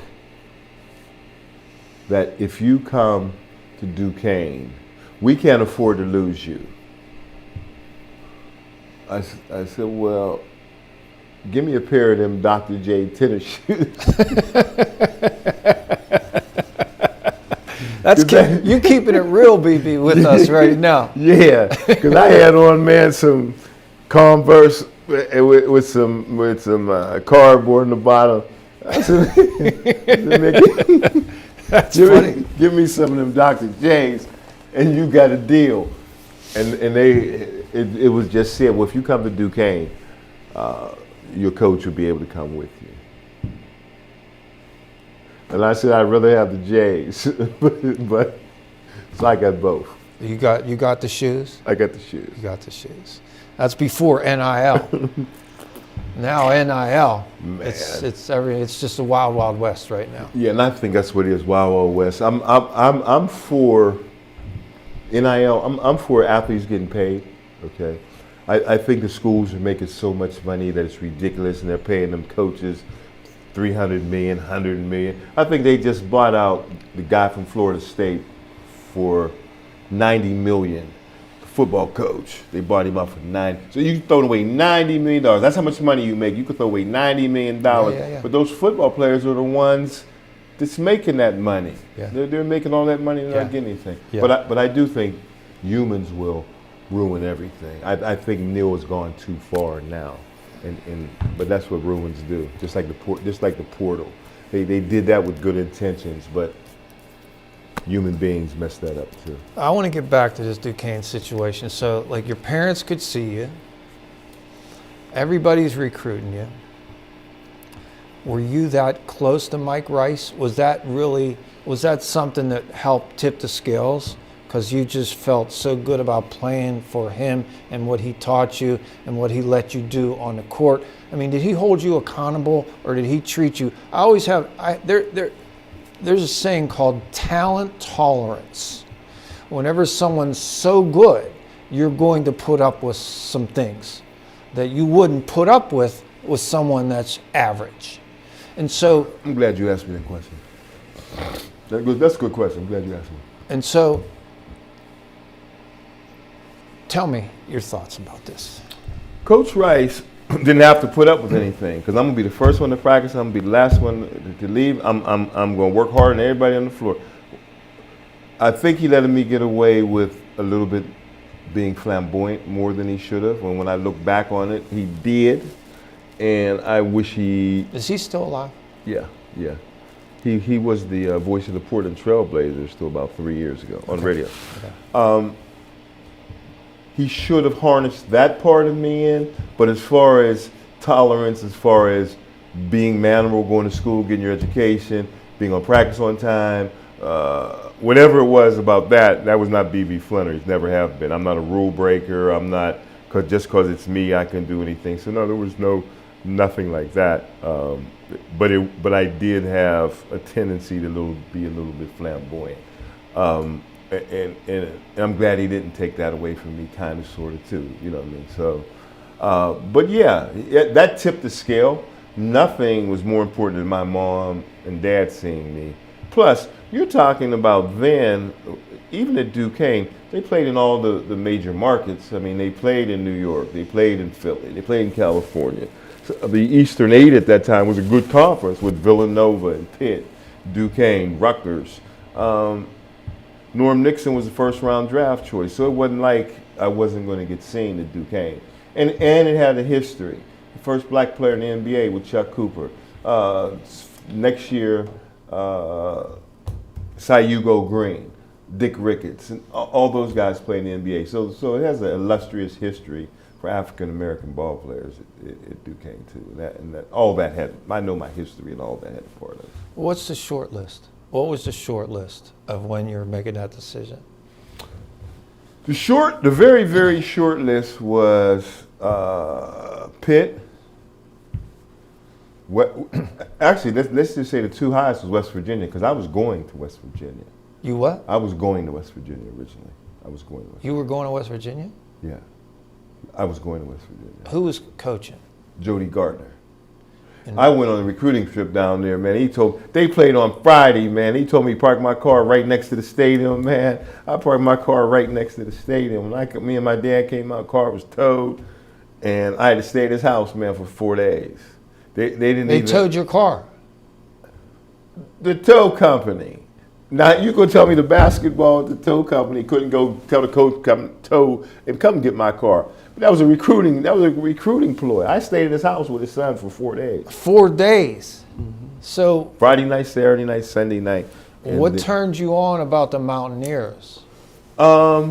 that if you come to Duquesne, we can't afford to lose you. I said, well, give me a pair of them Dr. J tennis shoes. You keeping it real, BB, with us right now. Yeah, because I had on, man, some Converse with some cardboard in the bottom. I said, give me some of them Dr. J's, and you got a deal. And it was just said, well, if you come to Duquesne, your coach will be able to come with you. And I said, I'd rather have the J's, but so I got both. You got the shoes? I got the shoes. You got the shoes. That's before NIL. Now NIL, Man. it's just a wild, wild west right now. Yeah, and I think that's what it is, Wild Wild West. I'm for NIL. I'm for athletes getting paid. Okay, I think the schools are making so much money that it's ridiculous, and they're paying them coaches $300 million, $100 million. I think they just bought out the guy from Florida State for $90 million. The football coach, they bought him out for $90. So you throwing away $90 million. That's how much money you make. You could throw away $90 million. Yeah. But those football players are the ones that's making that money. Yeah. They're making all that money and not getting anything. Yeah. But I do think humans will ruin everything. I think Neil has gone too far now. But that's what ruins do. Just like the portal, they did that with good intentions, but human beings messed that up too. I want to get back to this Duquesne situation. So, like, your parents could see you. Everybody's recruiting you. Were you that close to Mike Rice? Was that something that helped tip the scales? Because you just felt so good about playing for him and what he taught you and what he let you do on the court. I mean, did he hold you accountable, or did he treat you? I always have, there's a saying called talent tolerance. Whenever someone's so good, you're going to put up with some things that you wouldn't put up with someone that's average. And so, I'm glad you asked me that question. That's a good question. I'm glad you asked me. And so, tell me your thoughts about this. Coach Rice didn't have to put up with anything, because I'm gonna be the first one to practice. I'm gonna be the last one to leave. I'm gonna work harder than everybody on the floor. I think he let me get away with a little bit being flamboyant more than he should have. When I look back on it, he did. And I wish he... Is he still alive? Yeah, yeah. He was the voice of the Portland Trailblazers till about 3 years ago on radio. Okay. He should have harnessed that part of me in, but as far as tolerance, as far as being mannerable, going to school, getting your education, being on practice on time, whatever it was about that, that was not B.B. Flenory. Never have been. I'm not a rule breaker. I'm not, just because it's me, I can do anything. So no, there was nothing like that. But I did have a tendency to be a little bit flamboyant. And I'm glad he didn't take that away from me, kind of, sort of, too. You know what I mean? So, but yeah, that tipped the scale. Nothing was more important than my mom and dad seeing me. Plus, you're talking about then, even at Duquesne, they played in all the major markets. I mean, they played in New York, they played in Philly, they played in California. So the Eastern 8 at that time was a good conference with Villanova and Pitt, Duquesne, Rutgers. Norm Nixon was the first round draft choice, so it wasn't like I wasn't going to get seen at Duquesne. And it had a history. The first black player in the NBA with Chuck Cooper. Next year, Sayugo Green, Dick Ricketts, and all those guys played in the NBA. So it has an illustrious history for African American ball players at Duquesne too. All that had, I know my history and all that had a part of it. What's the short list? What was the short list of when you were making that decision? The very, very short list was Pitt. Actually, let's just say the two highest was West Virginia, because I was going to West Virginia. You what? I was going to West Virginia originally. I was going to West You were going to West Virginia? Yeah. I was going to West Virginia. Who was coaching? Jody Gardner. I went on a recruiting trip down there, man. They played on Friday, man. He told me to park my car right next to the stadium, man. I parked my car right next to the stadium. When me and my dad came out, car was towed, and I had to stay at his house, man, for 4 days. They towed your car? The tow company. Now, you gonna tell me the basketball at the tow company couldn't go tell the coach come tow and come get my car? But that was a recruiting ploy. I stayed at his house with his son for 4 days. 4 days. Mm-hmm. So Friday night, Saturday night, Sunday night. What turned you on about the Mountaineers? I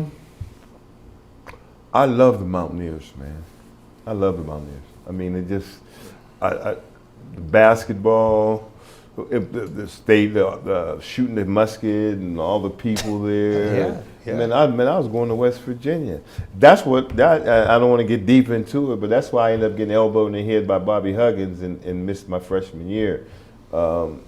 love the Mountaineers, man. I love the Mountaineers. I mean, the basketball. The state, the shooting the musket and all the people there. Yeah. Man, I was going to West Virginia. I don't want to get deep into it, but that's why I ended up getting elbowed in the head by Bobby Huggins and missed my freshman year. Was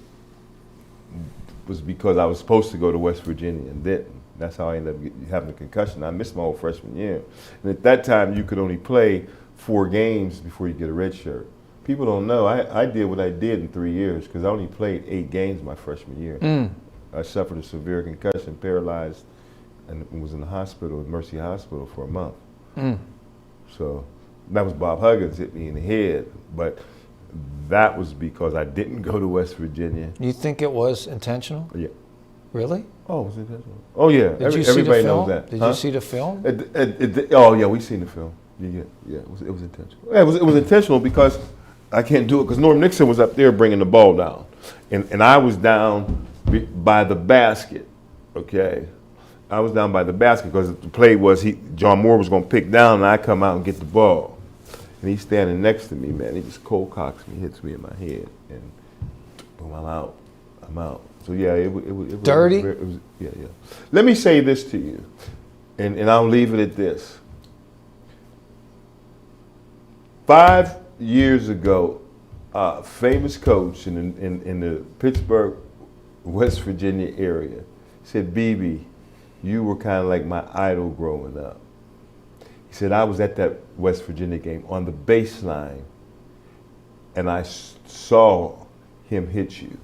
because I was supposed to go to West Virginia and didn't. That's how I ended up having a concussion. I missed my whole freshman year. And at that time, you could only play 4 games before you get a red shirt. People don't know, I did what I did in 3 years because I only played 8 games my freshman year. I suffered a severe concussion, paralyzed, and was in the hospital, Mercy Hospital, for a month. So that was Bob Huggins hit me in the head, but that was because I didn't go to West Virginia. You think it was intentional? Yeah. Really? Oh, it was intentional. Oh yeah, Did you see everybody the film? knows that. Did you see the film? Oh yeah, we seen the film. Yeah, it was intentional. Yeah, it was intentional because I can't do it because Norm Nixon was up there bringing the ball down, and I was down by the basket. Okay, I was down by the basket because the play was John Moore was going to pick down, and I come out and get the ball, and he's standing next to me, man. He just cold cocks me, hits me in my head, and boom, I'm out. So yeah, it was dirty. Yeah. Let me say this to you, and I'll leave it at this. 5 years ago, a famous coach in the Pittsburgh, West Virginia area said, "BB, you were kind of like my idol growing up." He said, "I was at that West Virginia game on the baseline, and I saw him hit you.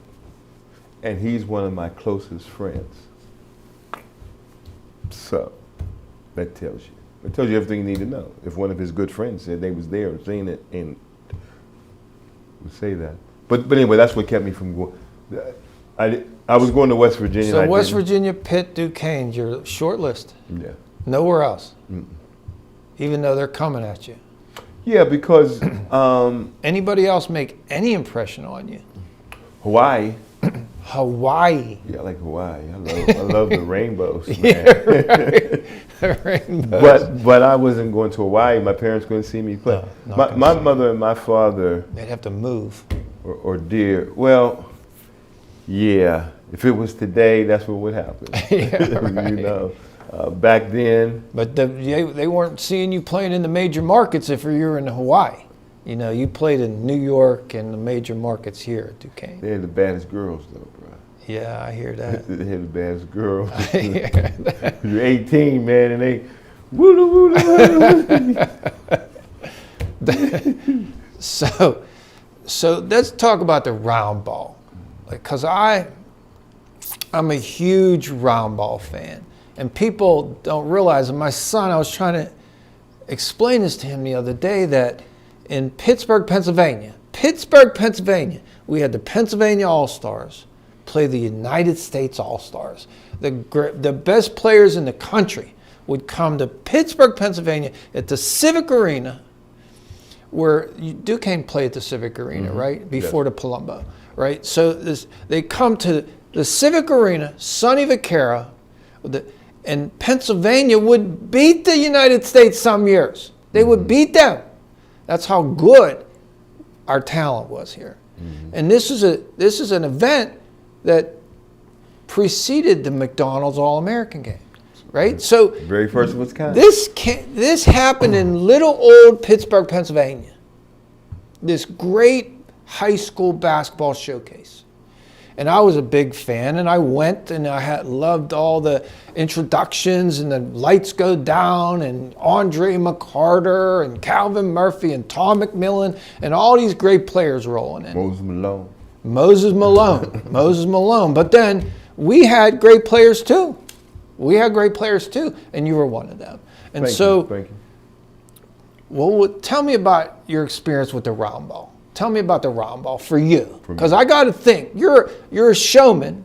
And he's one of my closest friends." So that tells you. It tells you everything you need to know. If one of his good friends said they was there and seen it and would say that. But anyway, that's what kept me from going. I was going to West Virginia. So and I West didn't. Virginia, Pitt, Duquesne, your short list. Yeah. Nowhere else. Even though they're coming at you. Yeah, because Anybody else make any impression on you? Hawaii. Hawaii. Yeah, I like Hawaii. I love the rainbows, man. Yeah, right. The rainbows. But I wasn't going to Hawaii. My parents couldn't see me play. No, not my gonna see mother and my father They'd have to move. or dear. Well, yeah. If it was today, that's what would happen. Yeah, right. You know, back then. But they weren't seeing you playing in the major markets if you were in Hawaii. You know, you played in New York and the major markets here at Duquesne. They had the baddest girls, though, bro. Yeah, I hear that. They had the baddest girls. I hear that. You're 18, man, and they woo So let's talk about the round ball, because I'm a huge round ball fan, and people don't realize. And my son, I was trying to explain this to him the other day, that in Pittsburgh, Pennsylvania, we had the Pennsylvania All-Stars play the United States All-Stars. The best players in the country would come to Pittsburgh, Pennsylvania at the Civic Arena, where Duquesne played at the Civic Arena, right? Before the Palumbo, right? So they come to the Civic Arena, Sonny Vaccaro, and Pennsylvania would beat the United States some years. They would beat them. That's how good our talent was here. And this is an event that preceded the McDonald's All-American game, right? So Very first of its kind. this happened in little old Pittsburgh, Pennsylvania. This great high school basketball showcase. And I was a big fan, and I went, and I loved all the introductions, and the lights go down, and Andre McCarter, and Calvin Murphy, and Tom McMillan, and all these great players rolling in. Moses Malone. Moses Malone. But then we had great players too. And you were one of them. And Thank you. Well, tell me about your experience with the round ball. Tell me about the round ball for you, because I got to think you're a showman,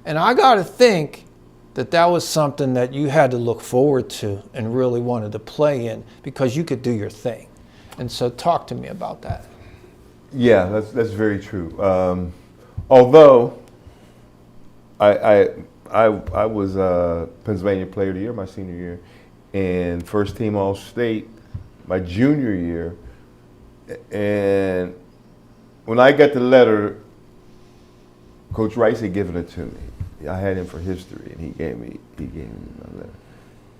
and I got to think that was something that you had to look forward to and really wanted to play in, because you could do your thing. And so, talk to me about that. Yeah, that's very true. Although I was Pennsylvania Player of the Year my senior year, and first team All-State my junior year. And when I got the letter, Coach Rice had given it to me. I had him for history, and he gave me my letter.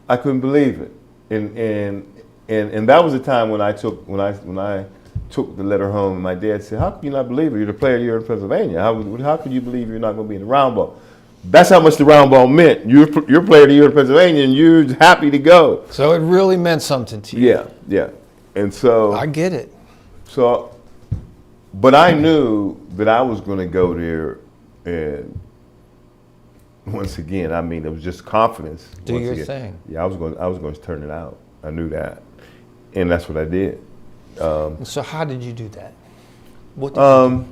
I couldn't believe it, and that was the time when I took the letter home. And my dad said, "How can you not believe it? You're the Player of the Year in Pennsylvania. How can you believe you're not going to be in the round ball?" That's how much the round ball meant. You're Player of the Year in Pennsylvania, and you're happy to go. So it really meant something to you. Yeah, and so I get it. So, but I knew that I was going to go there, and once again, I mean, it was just confidence. Do your thing. Yeah, I was going to turn it out. I knew that, and that's what I did. And so, how did you do that? What did you do?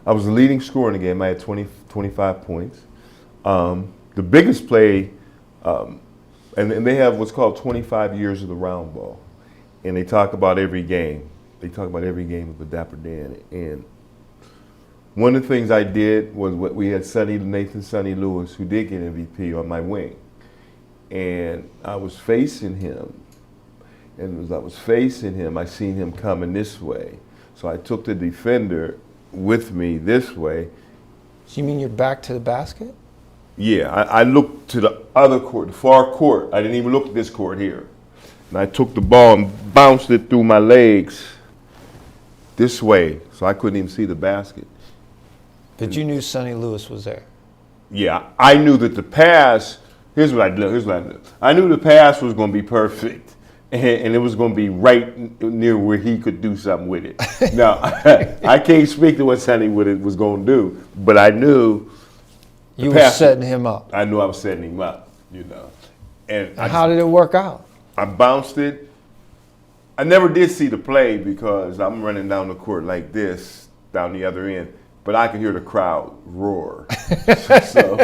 I was the leading scorer in the game. I had 25 points. The biggest play, and they have what's called 25 years of the round ball, and they talk about every game. They talk about every game of the Dapper Dan. And one of the things I did was we had Nathan Sonny Lewis, who did get MVP, on my wing. And I was facing him. And as I was facing him, I seen him coming this way. So I took the defender with me this way. So you mean you're back to the basket? Yeah, I looked to the other court, the far court. I didn't even look at this court here. And I took the ball and bounced it through my legs this way, so I couldn't even see the basket. But you knew Sonny Lewis was there. Yeah, I knew that the pass, here's what I knew. I knew the pass was going to be perfect, and it was going to be right near where he could do something with it. Now, I can't speak to what Sonny was going to do, but I knew you were setting him up. I knew I was setting him up, And how did it work out? I bounced it. I never did see the play because I'm running down the court like this, down the other end. but I could hear the crowd roar. so,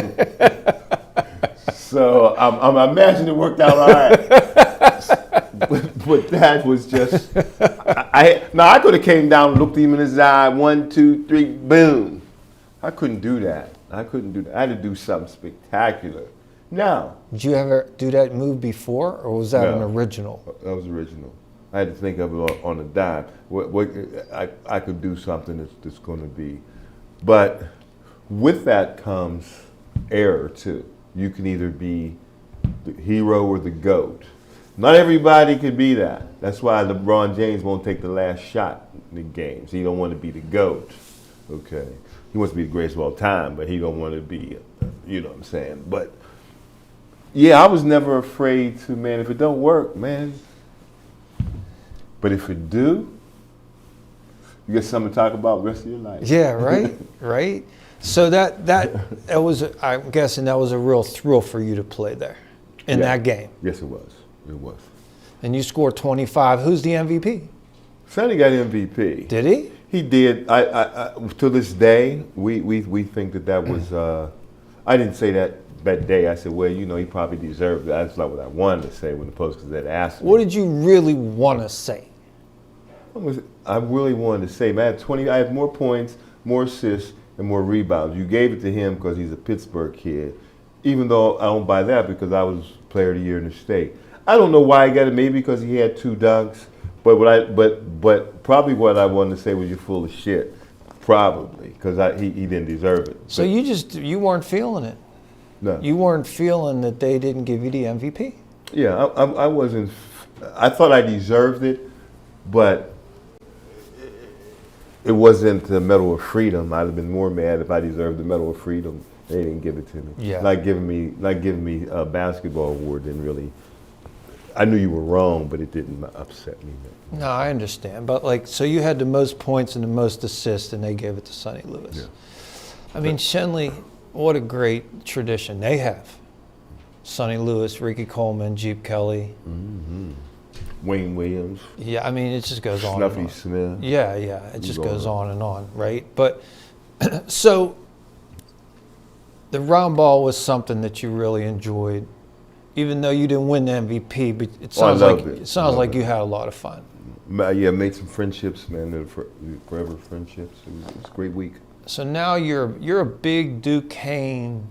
so I'm imagining it worked out all right. But that was just, I could have came down and looked him in his eye, 1, 2, 3, boom. I couldn't do that. I had to do something spectacular. Now. Did you ever do that move before, or was that No, an original? That was original. I had to think of it on a dime. I could do something that's going to be. But with that comes error too. You can either be the hero or the GOAT. Not everybody could be that. That's why LeBron James won't take the last shot in the games. He don't want to be the GOAT. Okay. He wants to be the greatest of all time, but he don't want to be, you know what I'm saying. But yeah, I was never afraid to, man, if it don't work, man. But if it do, you get something to talk about the rest of your life. Yeah, right, right. So that was, I'm guessing that was a real thrill for you to play there in that game. Yes, it was. It was. And you scored 25. Who's the MVP? Sonny got MVP. Did he? He did. I to this day, we think that was. I didn't say that day. I said, well, you know, he probably deserved it. That's not what I wanted to say when the Post-Gazette asked me. What did you really want to say? I really wanted to say, man, I had more points, more assists, and more rebounds. You gave it to him because he's a Pittsburgh kid, even though I don't buy that because I was player of the year in the state. I don't know why he got it, maybe because he had 2 dunks, but probably what I wanted to say was you're full of shit, probably, because he didn't deserve it. So you weren't feeling it? No. You weren't feeling that they didn't give you the MVP? Yeah, I wasn't, I thought I deserved it, but it wasn't the Medal of Freedom. I'd have been more mad if I deserved the Medal of Freedom. They didn't give it to me. Yeah. Like giving me a basketball award didn't really. I knew you were wrong, but it didn't upset me. No, I understand. But so you had the most points and the most assists, and they gave it to Sonny Lewis. Yeah. I mean, Shenley, what a great tradition they have. Sonny Lewis, Ricky Coleman, Jeep Kelly. Mm-hmm. Wayne Williams. Yeah, I mean, it just goes on. Snuffy and on. Smith. Yeah, it just goes on and on, right? But so the round ball was something that you really enjoyed, even though you didn't win the MVP. But it sounds like you had a lot of fun. Yeah, made some friendships, man. They're forever friendships. It was a great week. So now you're a big Duquesne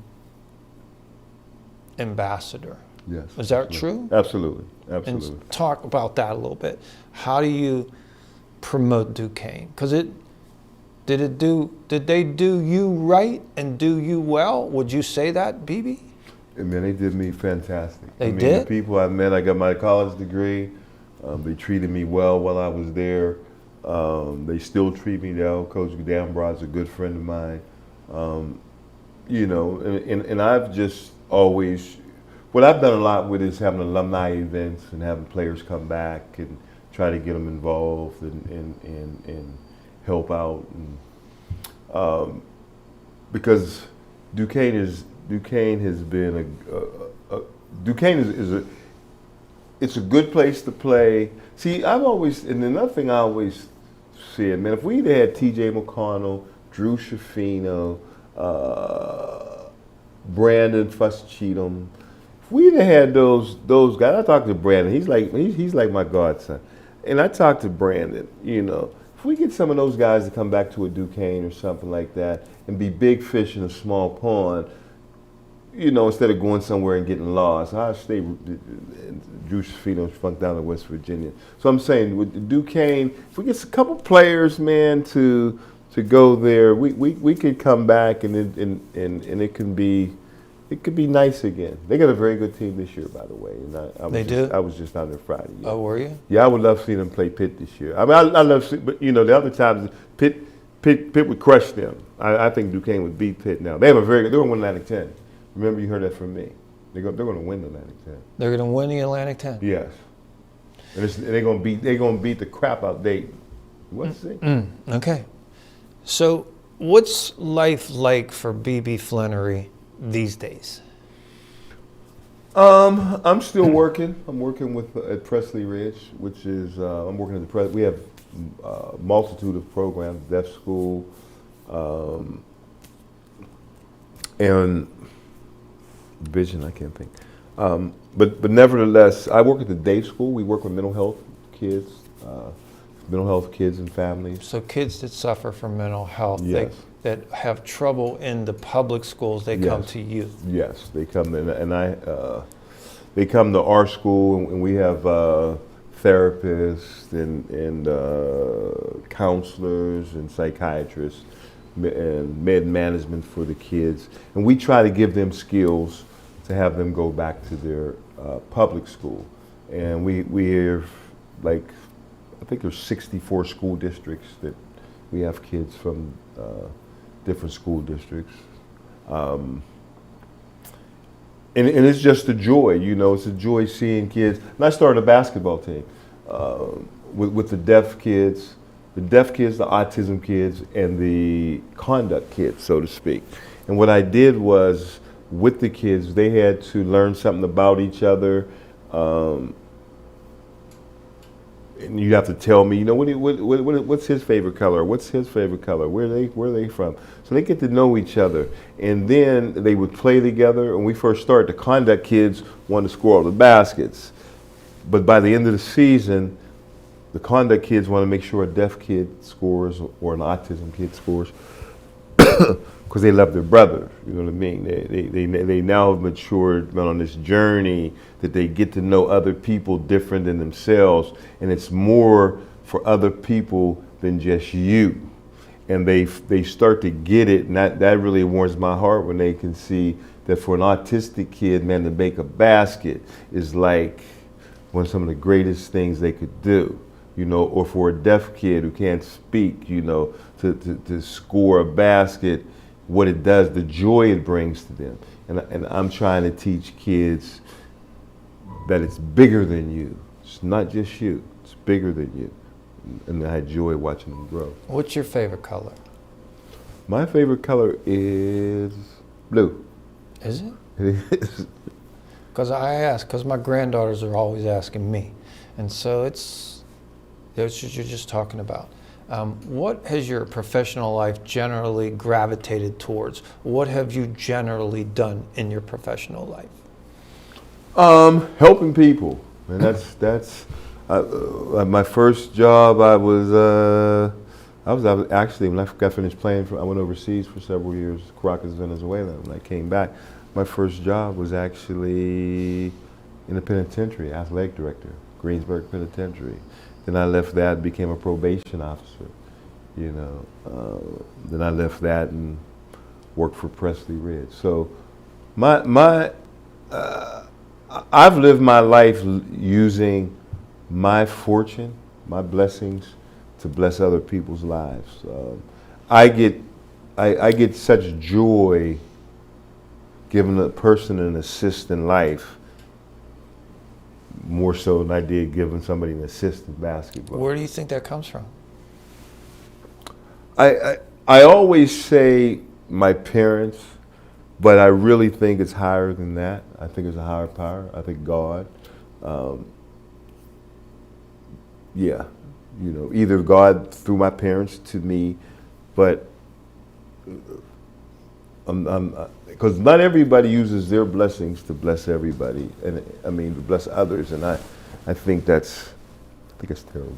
ambassador. Yes. Is that true? Absolutely. And talk about that a little bit. How do you promote Duquesne? Because did they do you right and do you well? Would you say that, BB? Man, they did me fantastic. They did? The people I met, I got my college degree. They treated me well while I was there. They still treat me well. Coach Gambrod's a good friend of mine. You know, and I've just always, what I've done a lot with is having alumni events and having players come back and try to get them involved and help out. And, because Duquesne has been it's a good place to play. See, and another thing I always said, man, if we'd had T.J. McConnell, Drew Shafino, Brandon Fuss Cheatham, if we'd have had those guys, I talked to Brandon. He's like my godson, and I talked to Brandon. You know, if we get some of those guys to come back to a Duquesne or something like that and be big fish in a small pond, you know, instead of going somewhere and getting lost, I stay. Drew Shafino funk down in West Virginia. So I'm saying with Duquesne, if we get a couple players, man, to go there, we could come back and it could be nice again. They got a very good team this year, by the way. And I was just down there Friday. Yeah. Oh, were you? Yeah, I would love to see them play Pitt this year. I mean, I love, but you know, the other times Pitt would crush them. I think Duquesne would beat Pitt now. They have they're going to win Atlantic 10. Remember, you heard that from me. They're going to win the Atlantic 10. They're going to win the Atlantic 10. Yes, and they're going to beat the crap out Dayton. Let's see. Okay, so what's life like for BB Flenory these days? I'm still working. I'm working at Presley Ridge, which is I'm working at the We have a multitude of programs, deaf school. And vision, I can't think. But nevertheless, I work at the day school. We work with mental health kids, and families. So kids that suffer from mental health, Yes. that have trouble in the public schools, they come Yes. to you. Yes, they come in, they come to our school, and we have therapists and counselors and psychiatrists and med management for the kids, and we try to give them skills to have them go back to their public school. And we have, like, I think there's 64 school districts that we have kids from different school districts. And it's just a joy, it's a joy seeing kids. And I started a basketball team with the deaf kids, the autism kids, and the conduct kids, so to speak. And what I did was, with the kids, they had to learn something about each other. And you have to tell me, what's his favorite color? What's his favorite color? Where are they from? So they get to know each other. And then they would play together. And we first started, the conduct kids wanted to score all the baskets. But by the end of the season, the conduct kids want to make sure a deaf kid scores or an autism kid scores, because they love their brother. You know what I mean? They now have matured, been on this journey that they get to know other people different than themselves, and it's more for other people than just you. And they start to get it, and that really warms my heart when they can see that for an autistic kid, man, to make a basket is like one of some of the greatest things they could do. Or for a deaf kid who can't speak, to score a basket, what it does, the joy it brings to them. And I'm trying to teach kids that it's bigger than you. It's not just you, it's bigger than you. And I enjoy watching them grow. What's your favorite color? My favorite color is blue. Is it? It is. Because my granddaughters are always asking me. And so that's what you're just talking about. What has your professional life generally gravitated towards? What have you generally done in your professional life? Helping people, and that's my first job. I was actually, when I got finished playing, I went overseas for several years, Caracas, Venezuela. When I came back, my first job was actually in the penitentiary, athletic director, Greensburg Penitentiary. Then I left that and became a probation officer, Then I left that and worked for Presley Ridge. So I've lived my life using my fortune, my blessings, to bless other people's lives. I get such joy giving a person an assist in life, more so than I did giving somebody an assist in basketball. Where do you think that comes from? I always say my parents, but I really think it's higher than that. I think it's a higher power. I think God. Either God through my parents to me, but because not everybody uses their blessings to bless everybody, and to bless others, and I think that's terrible.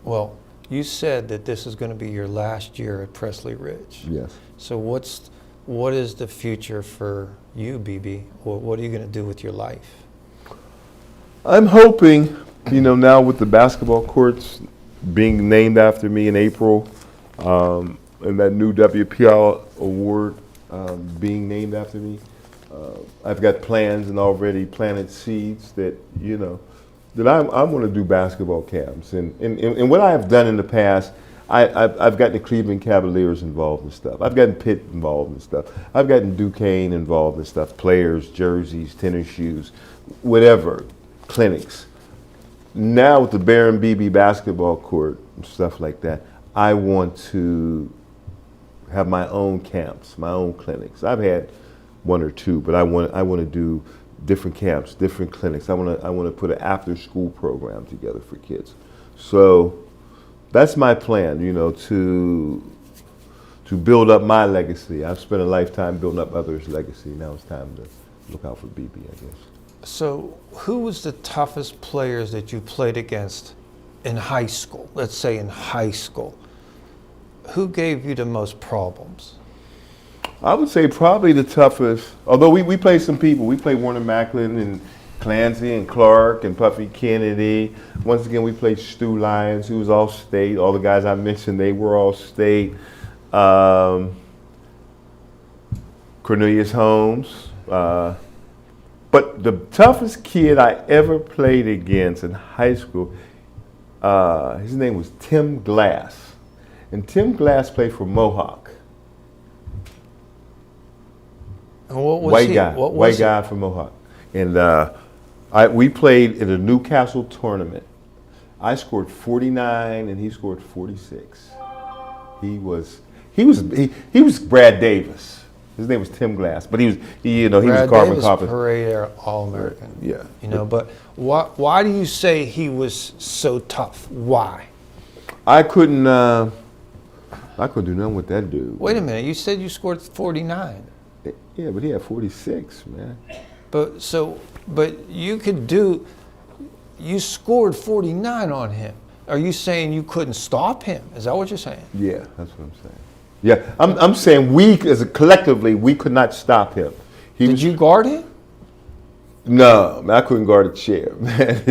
Well, you said that this is going to be your last year at Presley Ridge. Yes. So what is the future for you, BB? What are you going to do with your life? I'm hoping, now with the basketball courts being named after me in April, and that new WPL award being named after me, I've got plans and already planted seeds that, that I want to do basketball camps. And what I have done in the past, I've gotten the Cleveland Cavaliers involved in stuff. I've gotten Pitt involved in stuff. I've gotten Duquesne involved in stuff, players, jerseys, tennis shoes, whatever, clinics. Now with the Baron BB basketball court and stuff like that, I want to have my own camps, my own clinics. I've had one or two, but I want to do different camps, different clinics. I want to put an after-school program together for kids. So that's my plan, to to build up my legacy. I've spent a lifetime building up others' legacy. Now it's time to look out for BB, I guess. So who was the toughest players that you played against in high school? Let's say in high school. Who gave you the most problems? I would say probably the toughest, although we played some people. We played Warner Macklin and Clancy and Clark and Puffy Kennedy. Once again, we played Stu Lyons, who was all state. All the guys I mentioned, they were all state. Cornelius Holmes. But the toughest kid I ever played against in high school, his name was Tim Glass. And Tim Glass played for Mohawk. And what was White he? guy, What was white he? guy from Mohawk. And we played in a Newcastle tournament. I scored 49 and he scored 46. He was Brad Davis. His name was Tim Glass, but he was Brad carbon Davis, copy. Parade All-American. Yeah. You know, but why do you say he was so tough? Why? I couldn't do nothing with that dude. Wait a minute. You said you scored 49. Yeah, but he had 46, man. But you scored 49 on him. Are you saying you couldn't stop him? Is that what you're saying? Yeah, that's what I'm saying. Yeah, I'm saying collectively, we could not stop him. Did you guard him? No, man, I couldn't guard a chair, man.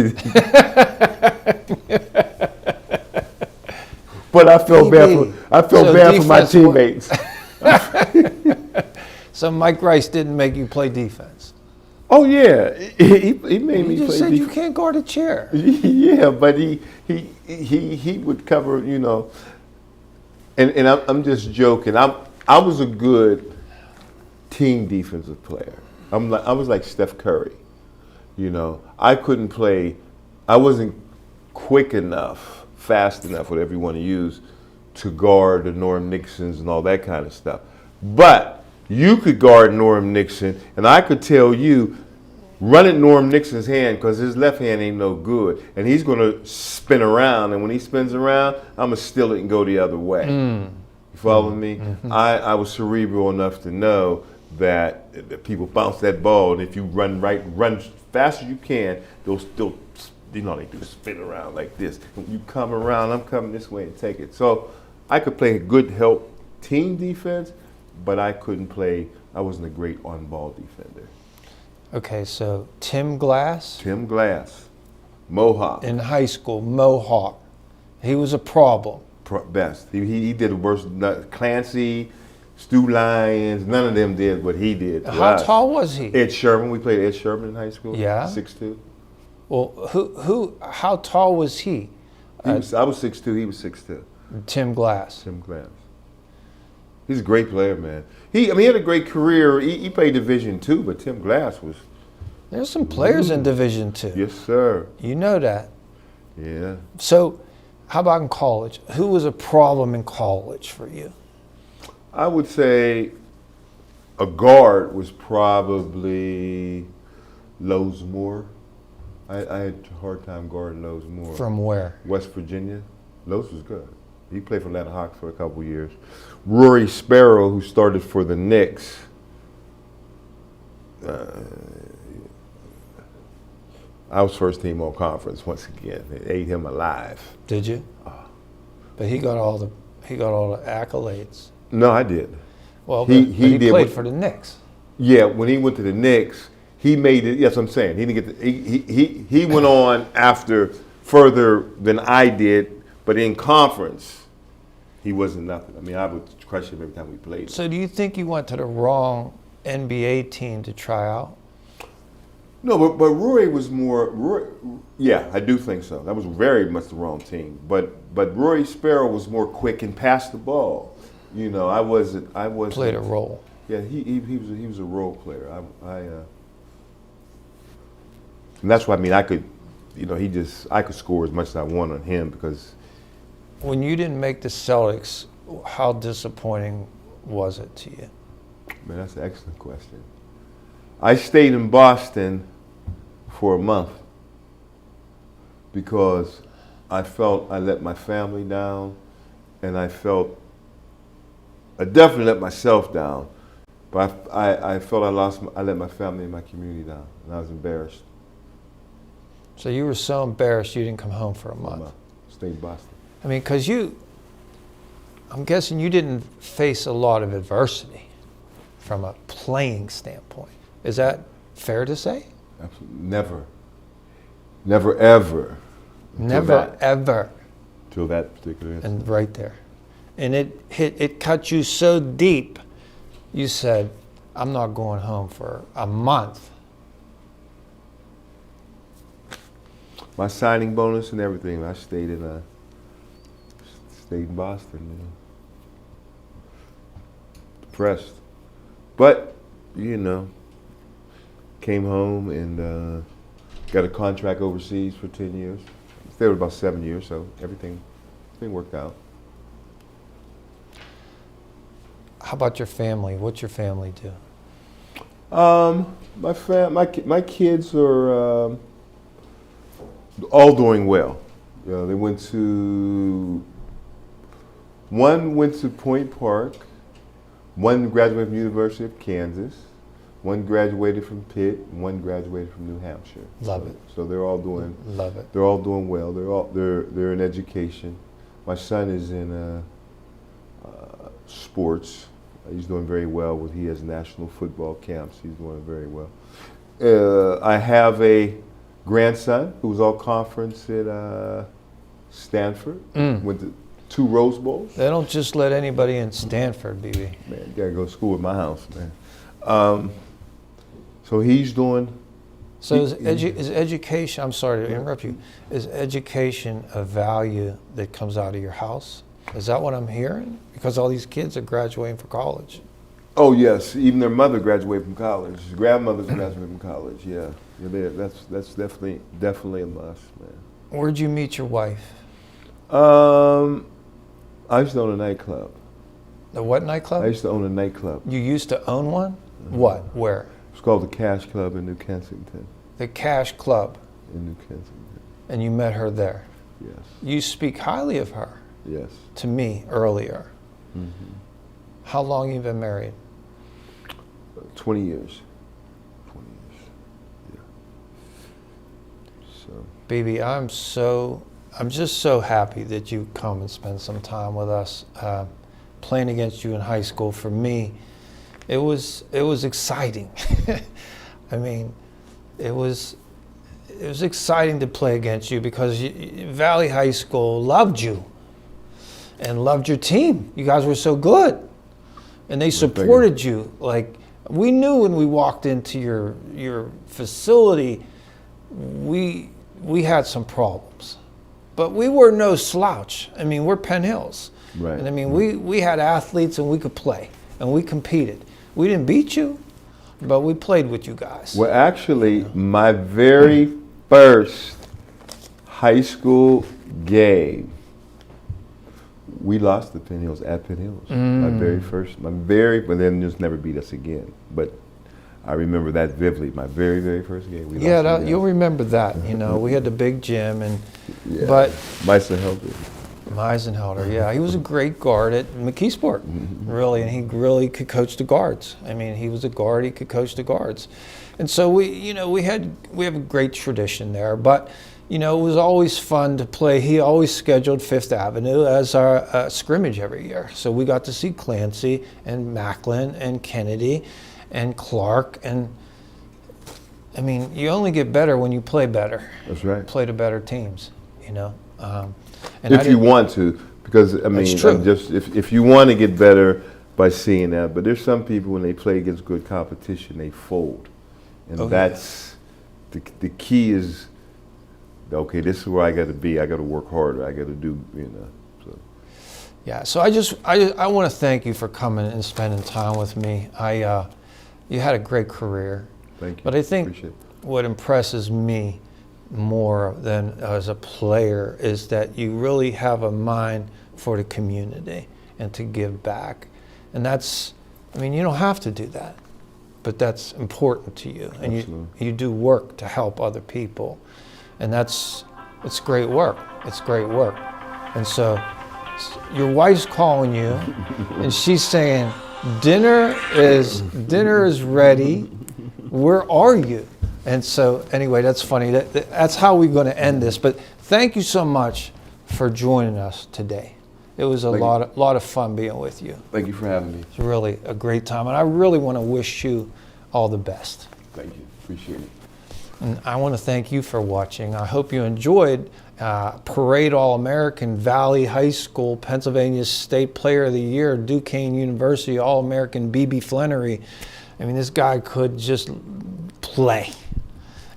But I felt bad for my teammates. So Mike Rice didn't make you play defense? Oh yeah, he made me You just play said defense. you can't guard a chair. Yeah, but he would cover, and I'm just joking. I was a good team defensive player. I was like Steph Curry. I couldn't play. I wasn't quick enough, fast enough, whatever you want to use, to guard the Norm Nixons and all that kind of stuff. But you could guard Norm Nixon, and I could tell you, run at Norm Nixon's hand because his left hand ain't no good, and he's going to spin around, and when he spins around, I'm going to steal it and go the other way. You follow me? Mm-hmm. I was cerebral enough to know that people bounce that ball, and if you run fast as you can, they'll still, they do spin around like this. When you come around, I'm coming this way and take it. So I could play a good help team defense, but I wasn't a great on-ball defender. Okay, so Tim Glass? Tim Glass, Mohawk. In high school, Mohawk. He was a problem. Best. He did the worst. Clancy, Stu Lyons, none of them did what he did. How tall was he? Ed Sherman. We played Ed Sherman in high school. Yeah. 6'2". Well, how tall was he? I was 6'2", he was 6'2". Tim Glass. Tim Glass. He's a great player, man. He had a great career. He played Division II, but Tim Glass was. There's some players in Division II. Yes, sir. You know that. Yeah. So, how about in college? Who was a problem in college for you? I would say a guard was probably Lowes-Moore. I had a hard time guarding Lowes-Moore. From where? West Virginia. Lowes was good. He played for Atlanta Hawks for a couple of years. Rory Sparrow, who started for the Knicks. I was first team all conference once again. They ate him alive. Did you? But he got all the accolades. No, I did. Well, but he did played for the Knicks. Yeah, when he went to the Knicks, he made it. Yes, I'm saying he didn't get. He went on after further than I did, but in conference, he wasn't nothing. I mean, I would crush him every time we played. So, do you think you went to the wrong NBA team to try out? No, but Rory was more. Yeah, I do think so. That was very much the wrong team. But Rory Sparrow was more quick and passed the ball. I wasn't. Played a role. Yeah, he was a role player. And that's why I could, I could score as much as I want on him because. When you didn't make the Celtics, how disappointing was it to you? Man, that's an excellent question. I stayed in Boston for a month because I felt I let my family down, and I felt I definitely let myself down, but I felt I let my family and my community down, and I was embarrassed. So you were so embarrassed you didn't come home for a month. Stayed in Boston. I mean, because I'm guessing you didn't face a lot of adversity from a playing standpoint. Is that fair to say? Absolutely. Never. Never, ever. Never, ever. Till that particular incident. And right there. And it cut you so deep, you said, I'm not going home for a month. My signing bonus and everything, I stayed in Boston, you know. Depressed. But, you know, came home and got a contract overseas for 10 years. Stayed about 7 years, so everything worked out. How about your family? What's your family do? My kids are all doing well. You know, one went to Point Park, one graduated from University of Kansas, one graduated from Pitt, and one graduated from New Hampshire. Love it. So they're all doing. Love it. They're all doing well. They're in education. My son is in sports. He's doing very well. He has national football camps. He's doing very well. I have a grandson who was all conference at Stanford. Went to 2 Rose Bowls. They don't just let anybody in Stanford, BB. Man, you gotta go to school at my house, man. So he's doing. So is education, I'm sorry to interrupt you, is education a value that comes out of your house? Is that what I'm hearing? Because all these kids are graduating from college. Oh yes, even their mother graduated from college. Grandmother's graduated from college. Yeah, that's definitely a must, man. Where'd you meet your wife? I used to own a nightclub. The what nightclub? I used to own a nightclub. You used to own one? What? Where? It's called the Cash Club in New Kensington. The Cash Club. In New Kensington. And you met her there? Yes. You speak highly of her. Yes. To me earlier. Mm-hmm. How long have you been married? 20 years. 20 years. Yeah. So. Baby, I'm just so happy that you come and spend some time with us. Playing against you in high school, for me, it was exciting. I mean, it was exciting to play against you because Valley High School loved you and loved your team. You guys were so good, and they supported you. Like, we knew when we walked into your facility, we had some problems, but we were no slouch. I mean, we're Penn Hills. Right. And I mean, we had athletes and we could play and we competed. We didn't beat you, but we played with you guys. Well, actually, my very first high school game, we lost to Penn Hills at Penn Hills. But then just never beat us again. But I remember that vividly. My very, very first game. We lost You'll remember that. You know, we had the big gym, and yeah. but Meisenhelder, yeah, he was a great guard at McKeesport, really, and he really could coach the guards. I mean, he was a guard; he could coach the guards, and so we have a great tradition there. But it was always fun to play. He always scheduled Fifth Avenue as our scrimmage every year, so we got to see Clancy and Macklin and Kennedy and Clark, and I mean, you only get better when you play better. That's right. Play to better teams, And if you want to, because I mean, if you want to get better by seeing that, but there's some people when they play against good competition, they fold, and that's the key is, okay, this is where I got to be. I got to work harder. I got to do, So. Yeah. So I want to thank you for coming and spending time with me. You had a great career. Thank you. But I think Appreciate it. What impresses me more than as a player is that you really have a mind for the community and to give back. And you don't have to do that, but that's important to you. And you do work to help other people. And it's great work. It's great work. And so Your wife's calling you, and she's saying, dinner is ready. Where are you? And so anyway, that's funny. That's how we're going to end this. But thank you so much for joining us today. It was a lot of fun being with you. Thank you for having me. It's really a great time, and I really want to wish you all the best. Thank you. Appreciate it. And I want to thank you for watching. I hope you enjoyed Parade All-American, Valley High School, Pennsylvania State Player of the Year, Duquesne University All-American B.B. Flenory. I mean, this guy could just play.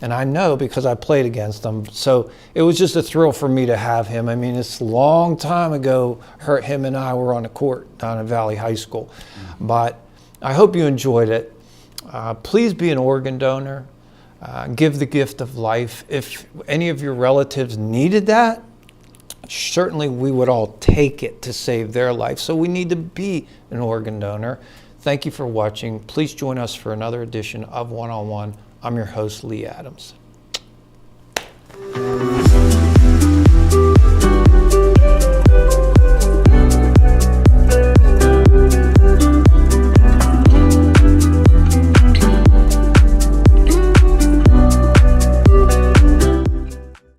And I know because I played against him. So it was just a thrill for me to have him. I mean, it's a long time ago, him and I were on the court down at Valley High School. But I hope you enjoyed it. Please be an organ donor. Give the gift of life. If any of your relatives needed that, certainly we would all take it to save their life. So we need to be an organ donor. Thank you for watching. Please join us for another edition of One on One. I'm your host, Lee Adams.